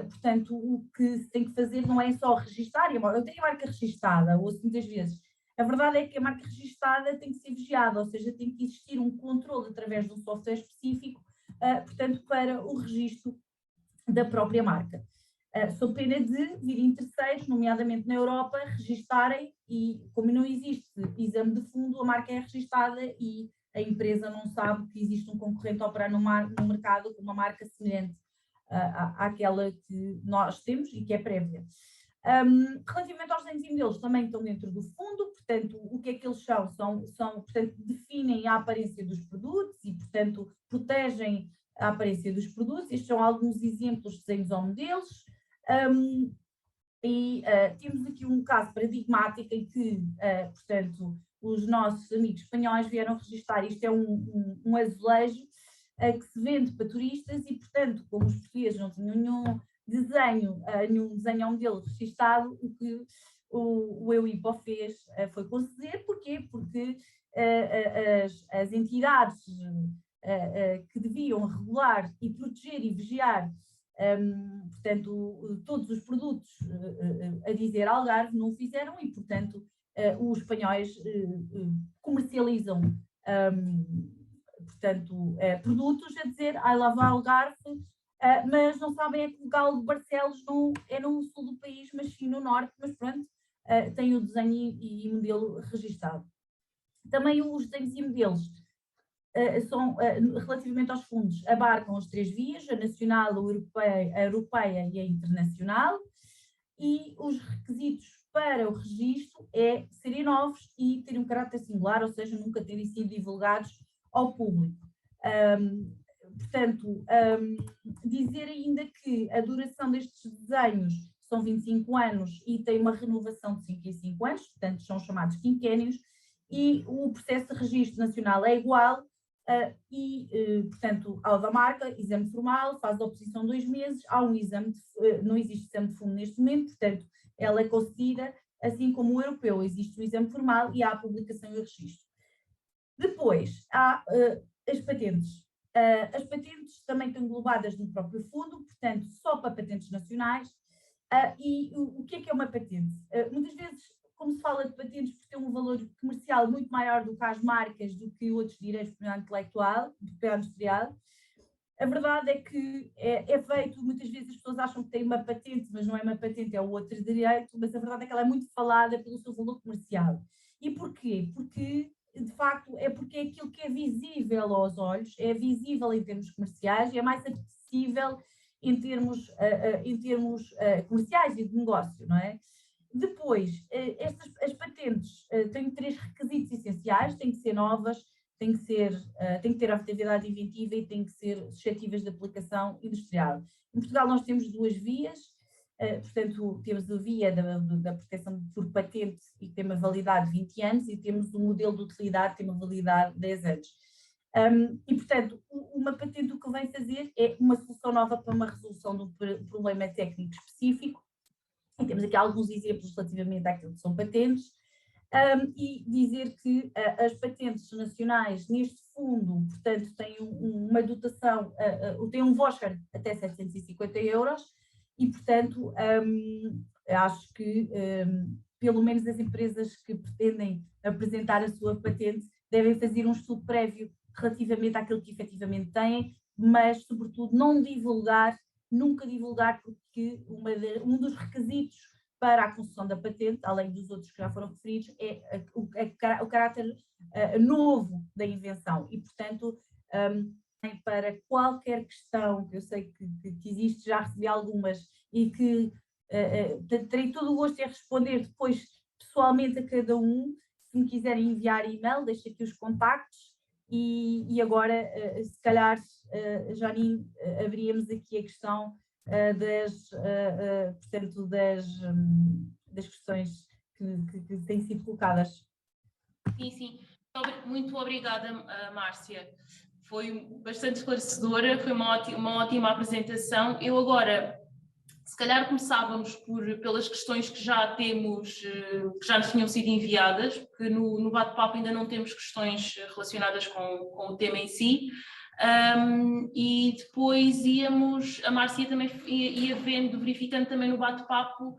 Portanto, o que se tem que fazer não é só registar, eu tenho a marca registada, ouço muitas vezes. A verdade é que a marca registada tem que ser vigiada, ou seja, tem que existir um controle através de um software específico, portanto, para o registro da própria marca. Sob pena de virem terceiros, nomeadamente na Europa, registarem e, como não existe exame de fundo, a marca é registada e a empresa não sabe que existe um concorrente a operar no mercado com uma marca semelhante àquela que nós temos e que é prévia. Relativamente aos desenhos deles, também estão dentro do fundo, portanto, o que é que eles são? Portanto, definem a aparência dos produtos e, portanto, protegem a aparência dos produtos. Estes são alguns exemplos de desenhos ou modelos. Temos aqui um caso paradigmático em que, portanto, os nossos amigos espanhóis vieram registrar. Isto é um azulejo que se vende para turistas e, portanto, como os portugueses não tinham nenhum desenho ao modelo registado, o que o EUIPO fez foi conceder. Porquê? Porque as entidades que deviam regular e proteger e vigiar, portanto, todos os produtos a dizer Algarve não o fizeram e, portanto, os espanhóis comercializam portanto, produtos a dizer I love Algarve, mas não sabem é que o Galo de Barcelos não é no sul do país, mas sim no norte, mas pronto, tem o desenho e modelo registado. Também os desenhos e modelos são, relativamente aos fundos, abarcam as 3 vias, a nacional, a europeia e a internacional, e os requisitos para o registro é serem novos e terem um caráter singular, ou seja, nunca terem sido divulgados ao público. Portanto, dizer ainda que a duração destes desenhos são 25 anos e tem uma renovação de 5 em 5 anos, portanto são chamados quinquénios, e o processo de registro nacional é igual, portanto, ao da marca, exame formal, fase de oposição 2 meses, há um exame, não existe exame de fundo neste momento, portanto, ela é concedida, assim como o europeu, existe o exame formal e há a publicação e o registro. Depois, há as patentes. As patentes também estão englobadas no próprio fundo, portanto, só para patentes nacionais. E o que é uma patente? Muitas vezes, como se fala de patentes, porque tem um valor comercial muito maior do que as marcas, do que outros direitos de propriedade intelectual, de propriedade industrial. A verdade é que é feito, muitas vezes as pessoas acham que tem uma patente, mas não é uma patente, é o outro direito, mas a verdade é que ela é muito falada pelo seu valor comercial. E porquê? Porque, de facto, é porque é aquilo que é visível aos olhos, é visível em termos comerciais e é mais acessível em termos comerciais e de negócio, não é? Depois, as patentes têm 3 requisitos essenciais: têm que ser novas, têm que ter atividade inventiva e têm que ser suscetíveis de aplicação industrial. Em Portugal nós temos 2 vias, portanto temos a via da proteção por patente e que tem uma validade de 20 anos e temos o modelo de utilidade que tem uma validade de 10 anos. E portanto, uma patente o que vem fazer é uma solução nova para uma resolução de um problema técnico específico. E temos aqui alguns exemplos relativamente àquilo que são patentes, e dizer que as patentes nacionais neste fundo, portanto, tem uma dotação, tem um voucher até 750 euros e, portanto, acho que pelo menos as empresas que pretendem apresentar a sua patente devem fazer um estudo prévio relativamente àquilo que efetivamente têm, mas, sobretudo, não divulgar, nunca divulgar, porque um dos requisitos para a concessão da patente, além dos outros que já foram referidos, é o caráter novo da invenção e, portanto, para qualquer questão, que eu sei que existe, já recebi algumas e que terei todo o gosto em responder depois pessoalmente a cada um. Se me quiserem enviar e-mail, deixo aqui os contactos e agora, se calhar, Janine, abríamos aqui a questão portanto, das questões que têm sido colocadas. Sim. Muito obrigada, Márcia. Foi bastante esclarecedora, foi uma ótima apresentação. Eu agora, se calhar começávamos pelas questões que já temos, que já nos tinham sido enviadas, porque no bate-papo ainda não temos questões relacionadas com o tema em si. E depois a Márcia também ia verificando também no bate-papo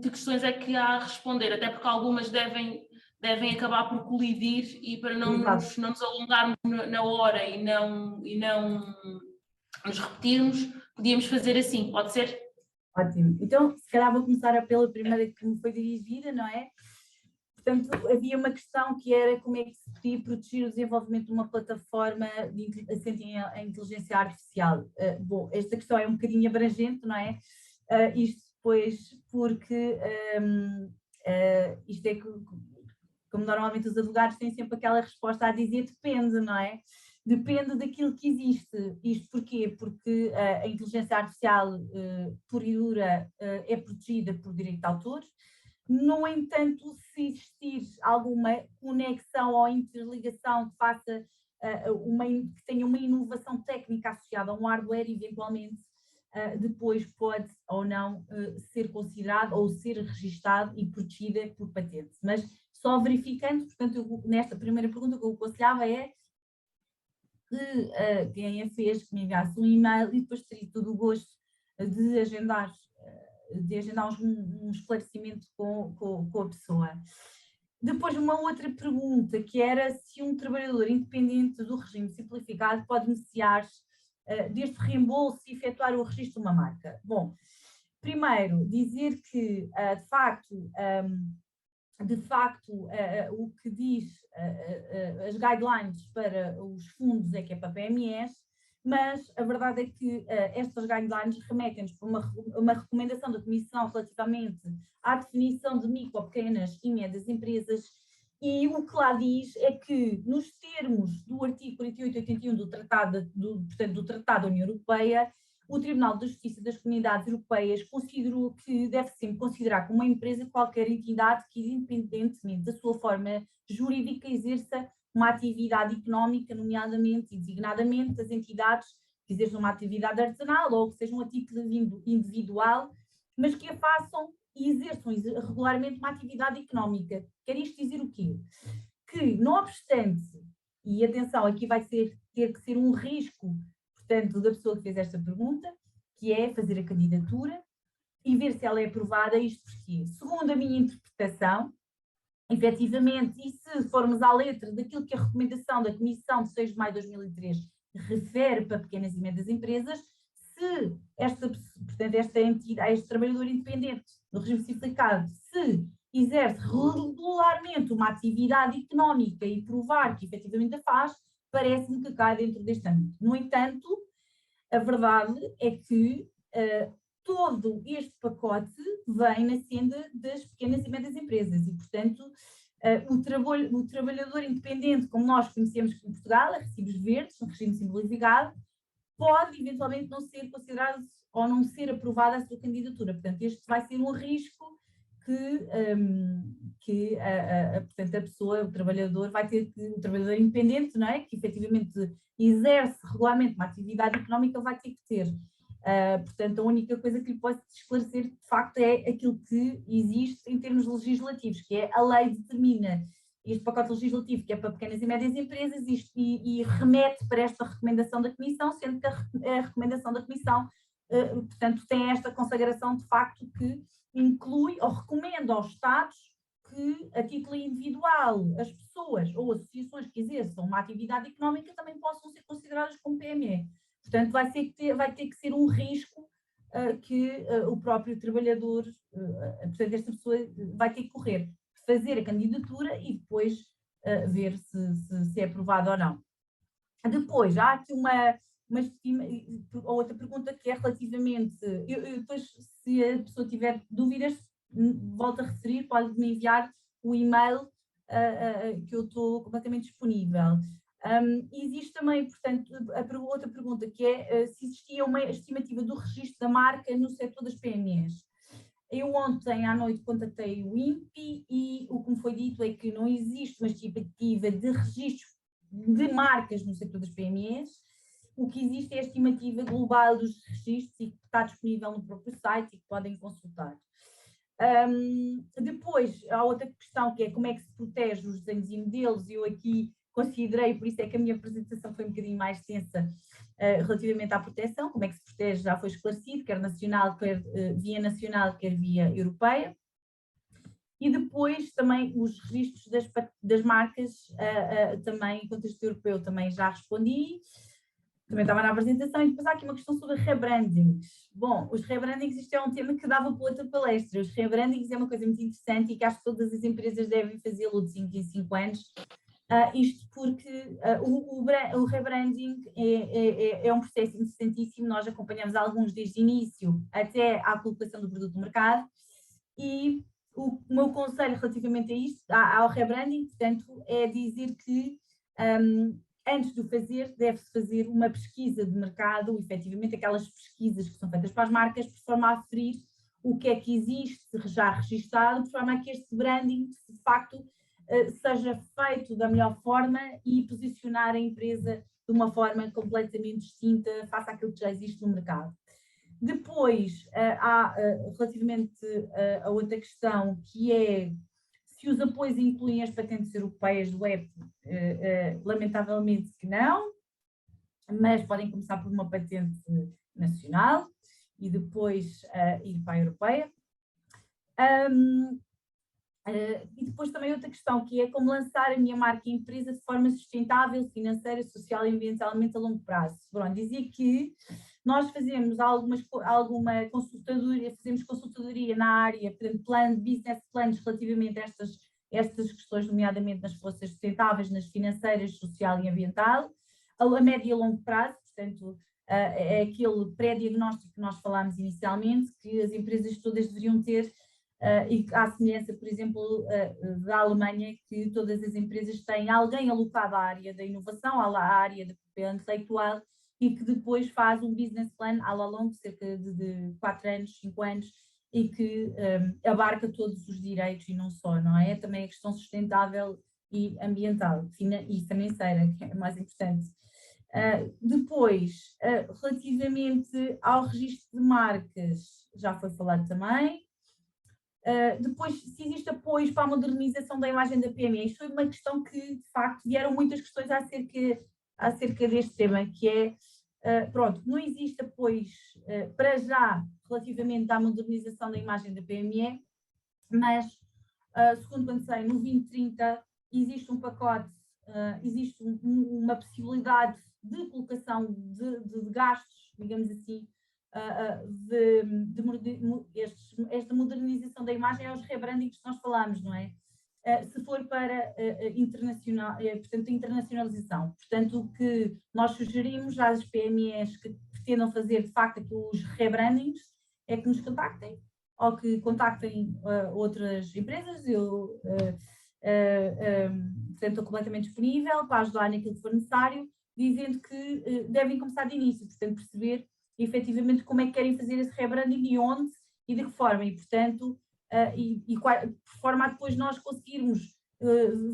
que questões é que há a responder, até porque algumas devem acabar por colidir e para não nos alongarmos na hora e não nos repetirmos, podíamos fazer assim, pode ser? Ótimo. Então, se calhar vou começar pela primeira que me foi dirigida, não é? Portanto, havia uma questão que era como é que se podia proteger o desenvolvimento de uma plataforma assente em inteligência artificial. Bom, esta questão é um bocadinho abrangente, não é? Isto depois porque isto é como normalmente os advogados têm sempre aquela resposta a dizer depende, não é? Depende daquilo que existe. Isto porquê? Porque a inteligência artificial pura e dura é protegida por direito de autor. No entanto, se existir alguma conexão ou interligação que faça que tenha uma inovação técnica associada a um hardware, eventualmente, depois pode ou não ser considerado ou ser registado e protegida por patente. Mas só verificando, portanto, nesta primeira pergunta que eu aconselhava é que quem a fez, que me enviasse um e-mail e depois teria todo o gosto de agendar um esclarecimento com a pessoa. Depois, uma outra pergunta, que era se um trabalhador independente do regime simplificado pode beneficiar deste reembolso e efetuar o registro de uma marca. Bom, primeiro, dizer que, de facto, o que diz as guidelines para os fundos é que é para PMEs, mas a verdade é que estas guidelines remetem-nos para uma recomendação da Comissão relativamente à definição de micro, pequenas e médias empresas, e o que lá diz é que, nos termos do artigo 48 e 81 do Tratado da União Europeia, o Tribunal de Justiça das Comunidades Europeias considerou que deve sempre considerar como uma empresa qualquer entidade que, independentemente da sua forma jurídica, exerça uma atividade económica, nomeadamente e designadamente as entidades que exerçam uma atividade artesanal ou que sejam a título individual, mas que a façam e exerçam regularmente uma atividade económica. Quer isto dizer o quê? Que, não obstante, e atenção, aqui vai ter que ser um risco, portanto, da pessoa que fez esta pergunta, que é fazer a candidatura e ver se ela é aprovada, isto porque, segundo a minha interpretação, efetivamente, e se formos à letra daquilo que a recomendação da Comissão de 6 de maio de 2003 refere para pequenas e médias empresas, se este trabalhador independente no regime simplificado, se exerce regularmente uma atividade económica e provar que efetivamente a faz, parece-me que cai dentro deste âmbito. No entanto, a verdade é que todo este pacote vem na senda das pequenas e médias empresas e, portanto, o trabalhador independente, como nós conhecemos em Portugal, a recibos verdes, no regime simplificado, pode eventualmente não ser considerado ou não ser aprovada a sua candidatura. Portanto, este vai ser um risco que portanto, a pessoa, o trabalhador, vai ter que, o trabalhador independente, não é? Que efetivamente exerce regularmente uma atividade económica, vai ter que ter. Portanto, a única coisa que lhe posso esclarecer, de facto, é aquilo que existe em termos legislativos, que é a lei determina este pacote legislativo que é para pequenas e médias empresas e remete para esta recomendação da Comissão, sendo que a recomendação da Comissão, portanto, tem esta consagração de facto que inclui ou recomenda aos Estados que, a título individual, as pessoas ou associações que exerçam uma atividade económica também possam ser consideradas como PME. Portanto, vai ter que ser um risco que o próprio trabalhador, portanto, esta pessoa vai ter que correr, fazer a candidatura e depois ver se é aprovado ou não. Depois, há aqui outra pergunta que é relativamente, depois, se a pessoa tiver dúvidas, volto a referir, pode-me enviar o e-mail que eu estou completamente disponível. Existe também, portanto, a outra pergunta que é se existia uma estimativa do registro da marca no setor das PMEs. Eu ontem à noite contatei o INPI e o que me foi dito é que não existe uma estimativa de registro de marcas no setor das PMEs. O que existe é a estimativa global dos registros e que está disponível no próprio site e que podem consultar. Depois, há outra questão que é como é que se protege os desenhos e modelos. Eu aqui considerei, por isso é que a minha apresentação foi um bocadinho mais extensa relativamente à proteção, como é que se protege, já foi esclarecido, quer nacional, quer via nacional, quer via europeia. E depois também os registros das marcas, também em contexto europeu, também já respondi. Também estava na apresentação, e depois há aqui uma questão sobre rebrandings. Bom, os rebrandings, isto é um tema que dava para outra palestra. Os rebrandings é uma coisa muito interessante e que acho que todas as empresas devem fazê-lo de 5 em 5 anos. Isto porque o rebranding é um processo interessantíssimo, nós acompanhamos alguns desde o início até à colocação do produto no mercado, e o meu conselho relativamente a isto, ao rebranding, portanto, é dizer que antes de o fazer, deve-se fazer uma pesquisa de mercado, efetivamente aquelas pesquisas que são feitas para as marcas, por forma a aferir o que é que existe já registado, de forma a que este branding, de facto, seja feito da melhor forma e posicionar a empresa de uma forma completamente distinta face àquilo que já existe no mercado. Depois, há relativamente a outra questão, que é se os apoios incluem as patentes europeias do EP, lamentavelmente que não, mas podem começar por uma patente nacional e depois ir para a europeia. E depois também outra questão, que é como lançar a minha marca e empresa de forma sustentável, financeira, social e ambientalmente a longo prazo. Pronto, dizia que nós fazemos alguma consultadoria, fazemos consultadoria na área, portanto, business plans relativamente a estas questões, nomeadamente nas forças sustentáveis, nas financeiras, social e ambiental, a médio e a longo prazo, portanto, é aquele pré-diagnóstico que nós falámos inicialmente, que as empresas todas deveriam ter, e à semelhança, por exemplo, da Alemanha, que todas as empresas têm alguém alocado à área da inovação, à área da propriedade intelectual, e que depois faz um business plan à longo, cerca de 4 anos, 5 anos, e que abarca todos os direitos e não só, não é? Também a questão sustentável e ambiental, e financeira, que é mais importante. Depois, relativamente ao registro de marcas, já foi falado também. Depois, se existe apoios para a modernização da imagem da PME, isto foi uma questão que, de facto, vieram muitas questões acerca deste tema, que é, pronto, não existe apoios para já relativamente à modernização da imagem da PME, mas, segundo quando sei, no 2030 existe um pacote, existe uma possibilidade de colocação de gastos, digamos assim, esta modernização da imagem é os rebrandings que nós falamos, não é? Se for para portanto, internacionalização. Portanto, o que nós sugerimos às PMEs que pretendam fazer, de facto, os rebrandings, é que nos contactem, ou que contactem outras empresas. Eu, portanto, estou completamente disponível para ajudar naquilo que for necessário, dizendo que devem começar de início, portanto, perceber efetivamente como é que querem fazer esse rebranding e onde e de que forma, e portanto, por forma a depois nós conseguirmos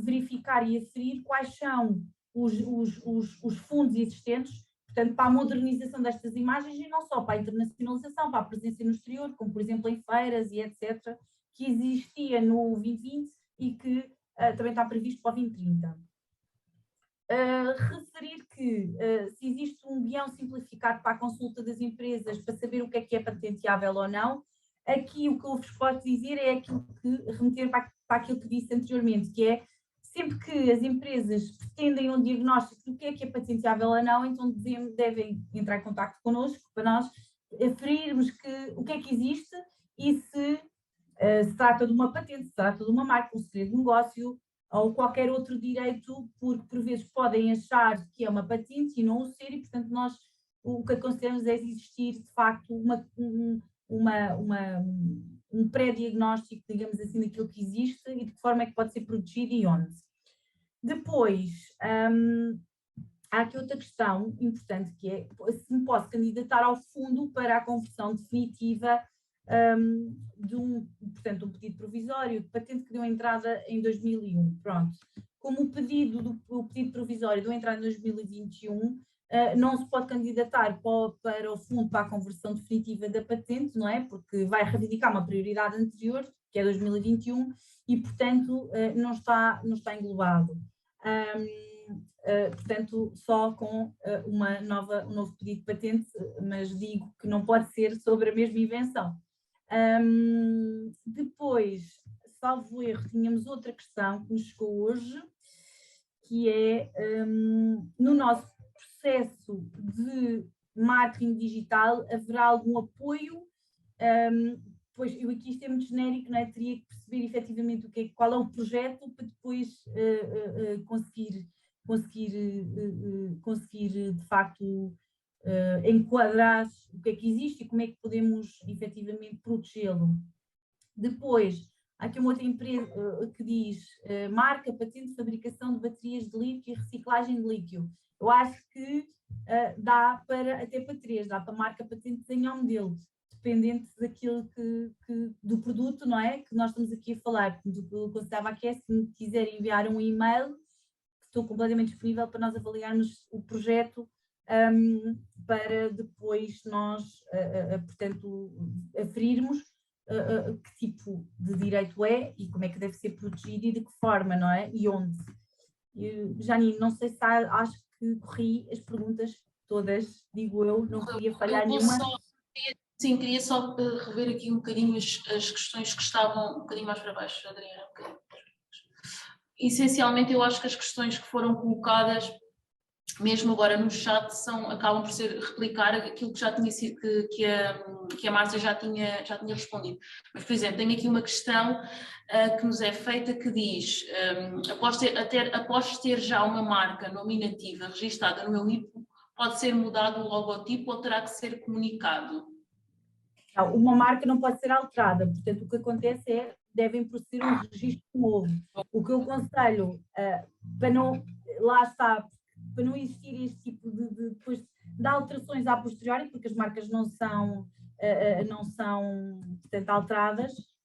verificar e aferir quais são os fundos existentes, portanto, para a modernização destas imagens e não só para a internacionalização, para a presença no exterior, como por exemplo em feiras e etc., que existia no 2020 e que também está previsto para o 2030. Referir que se existe um guião simplificado para a consulta das empresas para saber o que é patenteável ou não, aqui o que eu vos posso dizer é aquilo que remeter para aquilo que disse anteriormente, que é sempre que as empresas pretendem um diagnóstico do que é patenteável ou não, então devem entrar em contato connosco para nós aferirmos o que é que existe e se trata de uma patente, se trata de uma marca, um segredo de negócio ou qualquer outro direito, porque por vezes podem achar que é uma patente e não o ser, e portanto nós o que aconselhamos é existir de facto um pré-diagnóstico, digamos assim, daquilo que existe e de que forma é que pode ser protegido e onde. Depois, há aqui outra questão importante que é se me posso candidatar ao fundo para a conversão definitiva portanto, um pedido provisório de patente que deu entrada em 2001. Pronto. Como o pedido provisório deu entrada em 2021, não se pode candidatar para o fundo para a conversão definitiva da patente, não é? Porque vai reivindicar uma prioridade anterior, que é 2021, e, portanto, não está englobado. Portanto, só com um novo pedido de patente, mas digo que não pode ser sobre a mesma invenção. Depois, salvo erro, tínhamos outra questão que nos chegou hoje, que é no nosso processo de marketing digital, haverá algum apoio? Pois eu aqui isto é muito genérico, não é? Teria que perceber efetivamente qual é o projeto para depois conseguir de facto enquadrar o que é que existe e como é que podemos efetivamente protegê-lo. Depois, há aqui uma outra empresa que diz marca, patente de fabricação de baterias de lítio e reciclagem de lítio. Eu acho que dá até para 3, dá para marca, patente, desenhar um modelo, dependente daquilo do produto, não é? Que nós estamos aqui a falar. Do que eu estava aqui, se me quiserem enviar um e-mail, estou completamente disponível para nós avaliarmos o projeto para depois nós, portanto, aferirmos que tipo de direito é e como é que deve ser protegido e de que forma, não é? E onde. Janine, não sei se acho que corri as perguntas todas, digo eu, não queria falhar nenhuma. Sim, queria só rever aqui um bocadinho as questões que estavam um bocadinho mais para baixo, Adriana. Essencialmente, eu acho que as questões que foram colocadas, mesmo agora no chat, acabam por replicar aquilo que já tinha sido, que a Márcia já tinha respondido. Mas, por exemplo, tenho aqui uma questão que nos é feita que diz, após ter já uma marca nominativa registada no EUIPO, pode ser mudado o logotipo ou terá que ser comunicado? Não, uma marca não pode ser alterada, portanto o que acontece é devem proceder um registro novo. O que eu aconselho para não, lá está, para não existir este tipo de alterações a posteriori, porque as marcas não são portanto,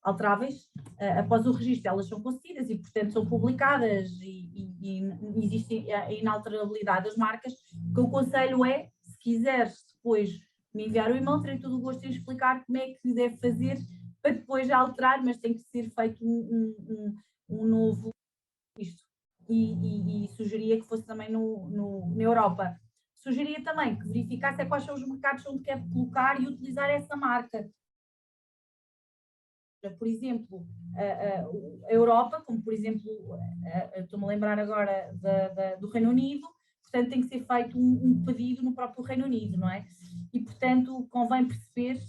alteráveis, após o registro elas são concedidas e portanto são publicadas e existe a inalterabilidade das marcas. O que eu aconselho é, se quiseres depois me enviar o e-mail, terei todo o gosto em explicar como é que deve fazer para depois alterar, mas tem que ser feito um novo isto. E sugeria que fosse também na Europa. Sugeria também que verificasse quais são os mercados onde quer colocar e utilizar essa marca. Por exemplo, a Europa, como por exemplo, estou-me a lembrar agora do Reino Unido, portanto tem que ser feito um pedido no próprio Reino Unido, não é? E portanto convém perceber,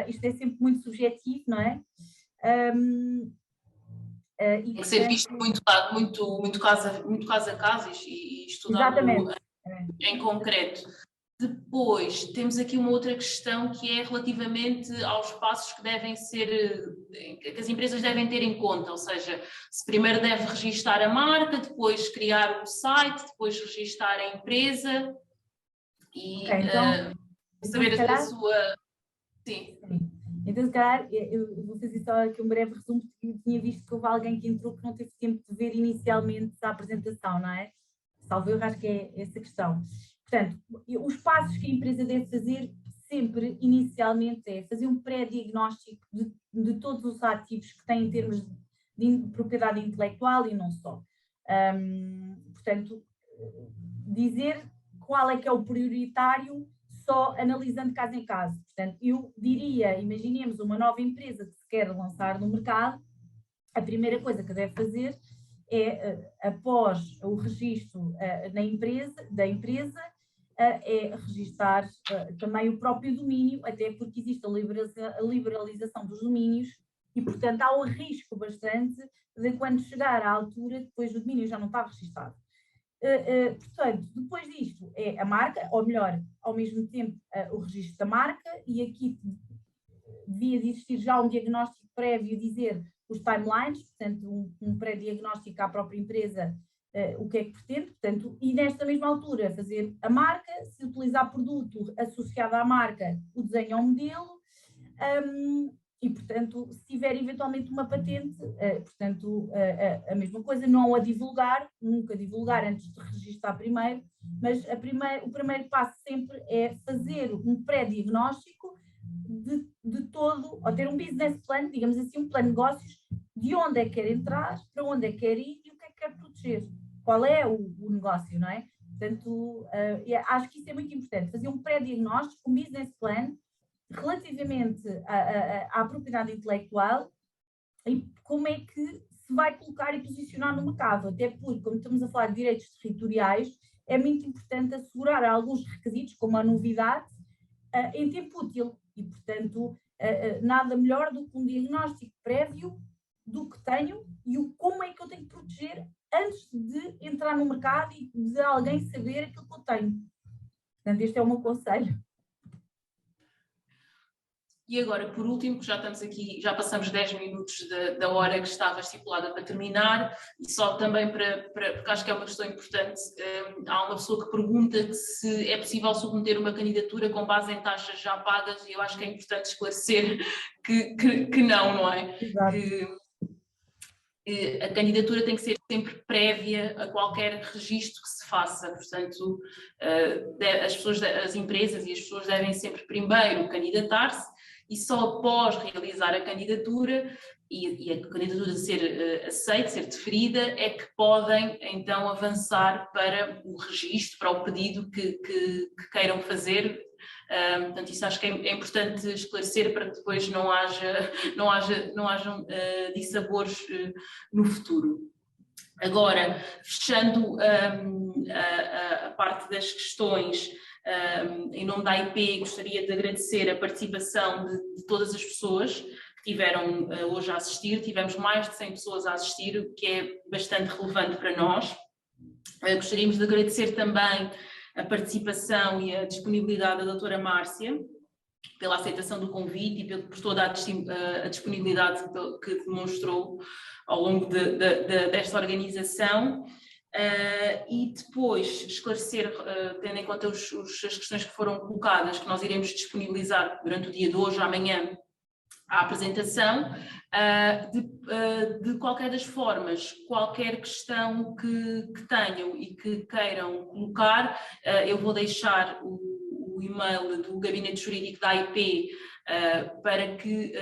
isto é sempre muito subjetivo, não é? Tem que ser visto muito caso a caso e estudado em concreto. Depois, temos aqui uma outra questão que é relativamente aos passos que devem ser, que as empresas devem ter em conta, ou seja, se primeiro deve registar a marca, depois criar o site, depois registar a empresa e então, saber a sua... Sim. Então, se calhar, eu vou fazer só aqui um breve resumo, porque tinha visto que houve alguém que entrou que não teve tempo de ver inicialmente a apresentação, não é? Salvo eu, acho que é essa questão. Portanto, os passos que a empresa deve fazer sempre, inicialmente, é fazer um pré-diagnóstico de todos os ativos que tem em termos de propriedade intelectual e não só. Portanto, dizer qual é que é o prioritário só analisando caso em caso. Portanto, eu diria, imaginemos uma nova empresa que se quer lançar no mercado, a primeira coisa que deve fazer é, após o registro da empresa, é registar também o próprio domínio, até porque existe a liberalização dos domínios e, portanto, há um risco bastante de quando chegar à altura, depois o domínio já não está registado. Portanto, depois disto é a marca, ou melhor, ao mesmo tempo o registro da marca, e aqui devia existir já um diagnóstico prévio, dizer os timelines, portanto um pré-diagnóstico à própria empresa, o que é que pretende, portanto, e nesta mesma altura fazer a marca, se utilizar produto associado à marca, o desenho ao modelo, e, portanto, se tiver eventualmente uma patente, portanto, a mesma coisa, não a divulgar, nunca divulgar antes de registrar primeiro, mas o primeiro passo sempre é fazer um pré-diagnóstico de todo, ou ter um business plan, digamos assim, um plano de negócios, de onde é que quer entrar, para onde é que quer ir e o que é que quer proteger. Qual é o negócio, não é? Portanto, acho que isso é muito importante, fazer um pré-diagnóstico, um business plan, relativamente à propriedade intelectual e como é que se vai colocar e posicionar no mercado, até porque, como estamos a falar de direitos territoriais, é muito importante assegurar alguns requisitos, como a novidade, em tempo útil e, portanto, nada melhor do que um diagnóstico prévio do que tenho e como é que eu tenho que proteger antes de entrar no mercado e de alguém saber aquilo que eu tenho. Portanto, este é o meu conselho. E agora, por último, que já estamos aqui, já passamos 10 minutos da hora que estava estipulada para terminar, e só também porque acho que é uma questão importante, há uma pessoa que pergunta se é possível submeter uma candidatura com base em taxas já pagas, e eu acho que é importante esclarecer que não é? Exato. Que a candidatura tem que ser sempre prévia a qualquer registro que se faça, portanto, as empresas e as pessoas devem sempre primeiro candidatar-se, e só após realizar a candidatura e a candidatura ser aceita, ser deferida, é que podem então avançar para o registro, para o pedido que queiram fazer. Portanto, isso acho que é importante esclarecer para que depois não hajam dissabores no futuro. Agora, fechando a parte das questões, em nome da IP, gostaria de agradecer a participação de todas as pessoas que tiveram hoje a assistir. Tivemos mais de 100 pessoas a assistir, o que é bastante relevante para nós. Gostaríamos de agradecer também a participação e a disponibilidade da doutora Márcia, pela aceitação do convite e por toda a disponibilidade que demonstrou ao longo desta organização. E depois esclarecer, tendo em conta as questões que foram colocadas, que nós iremos disponibilizar durante o dia de hoje, amanhã, a apresentação. De qualquer das formas, qualquer questão que tenham e que queiram colocar, eu vou deixar o e-mail do Gabinete Jurídico da IP para que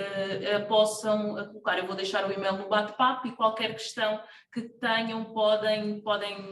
possam colocar. Eu vou deixar o e-mail no bate-papo e qualquer questão que tenham podem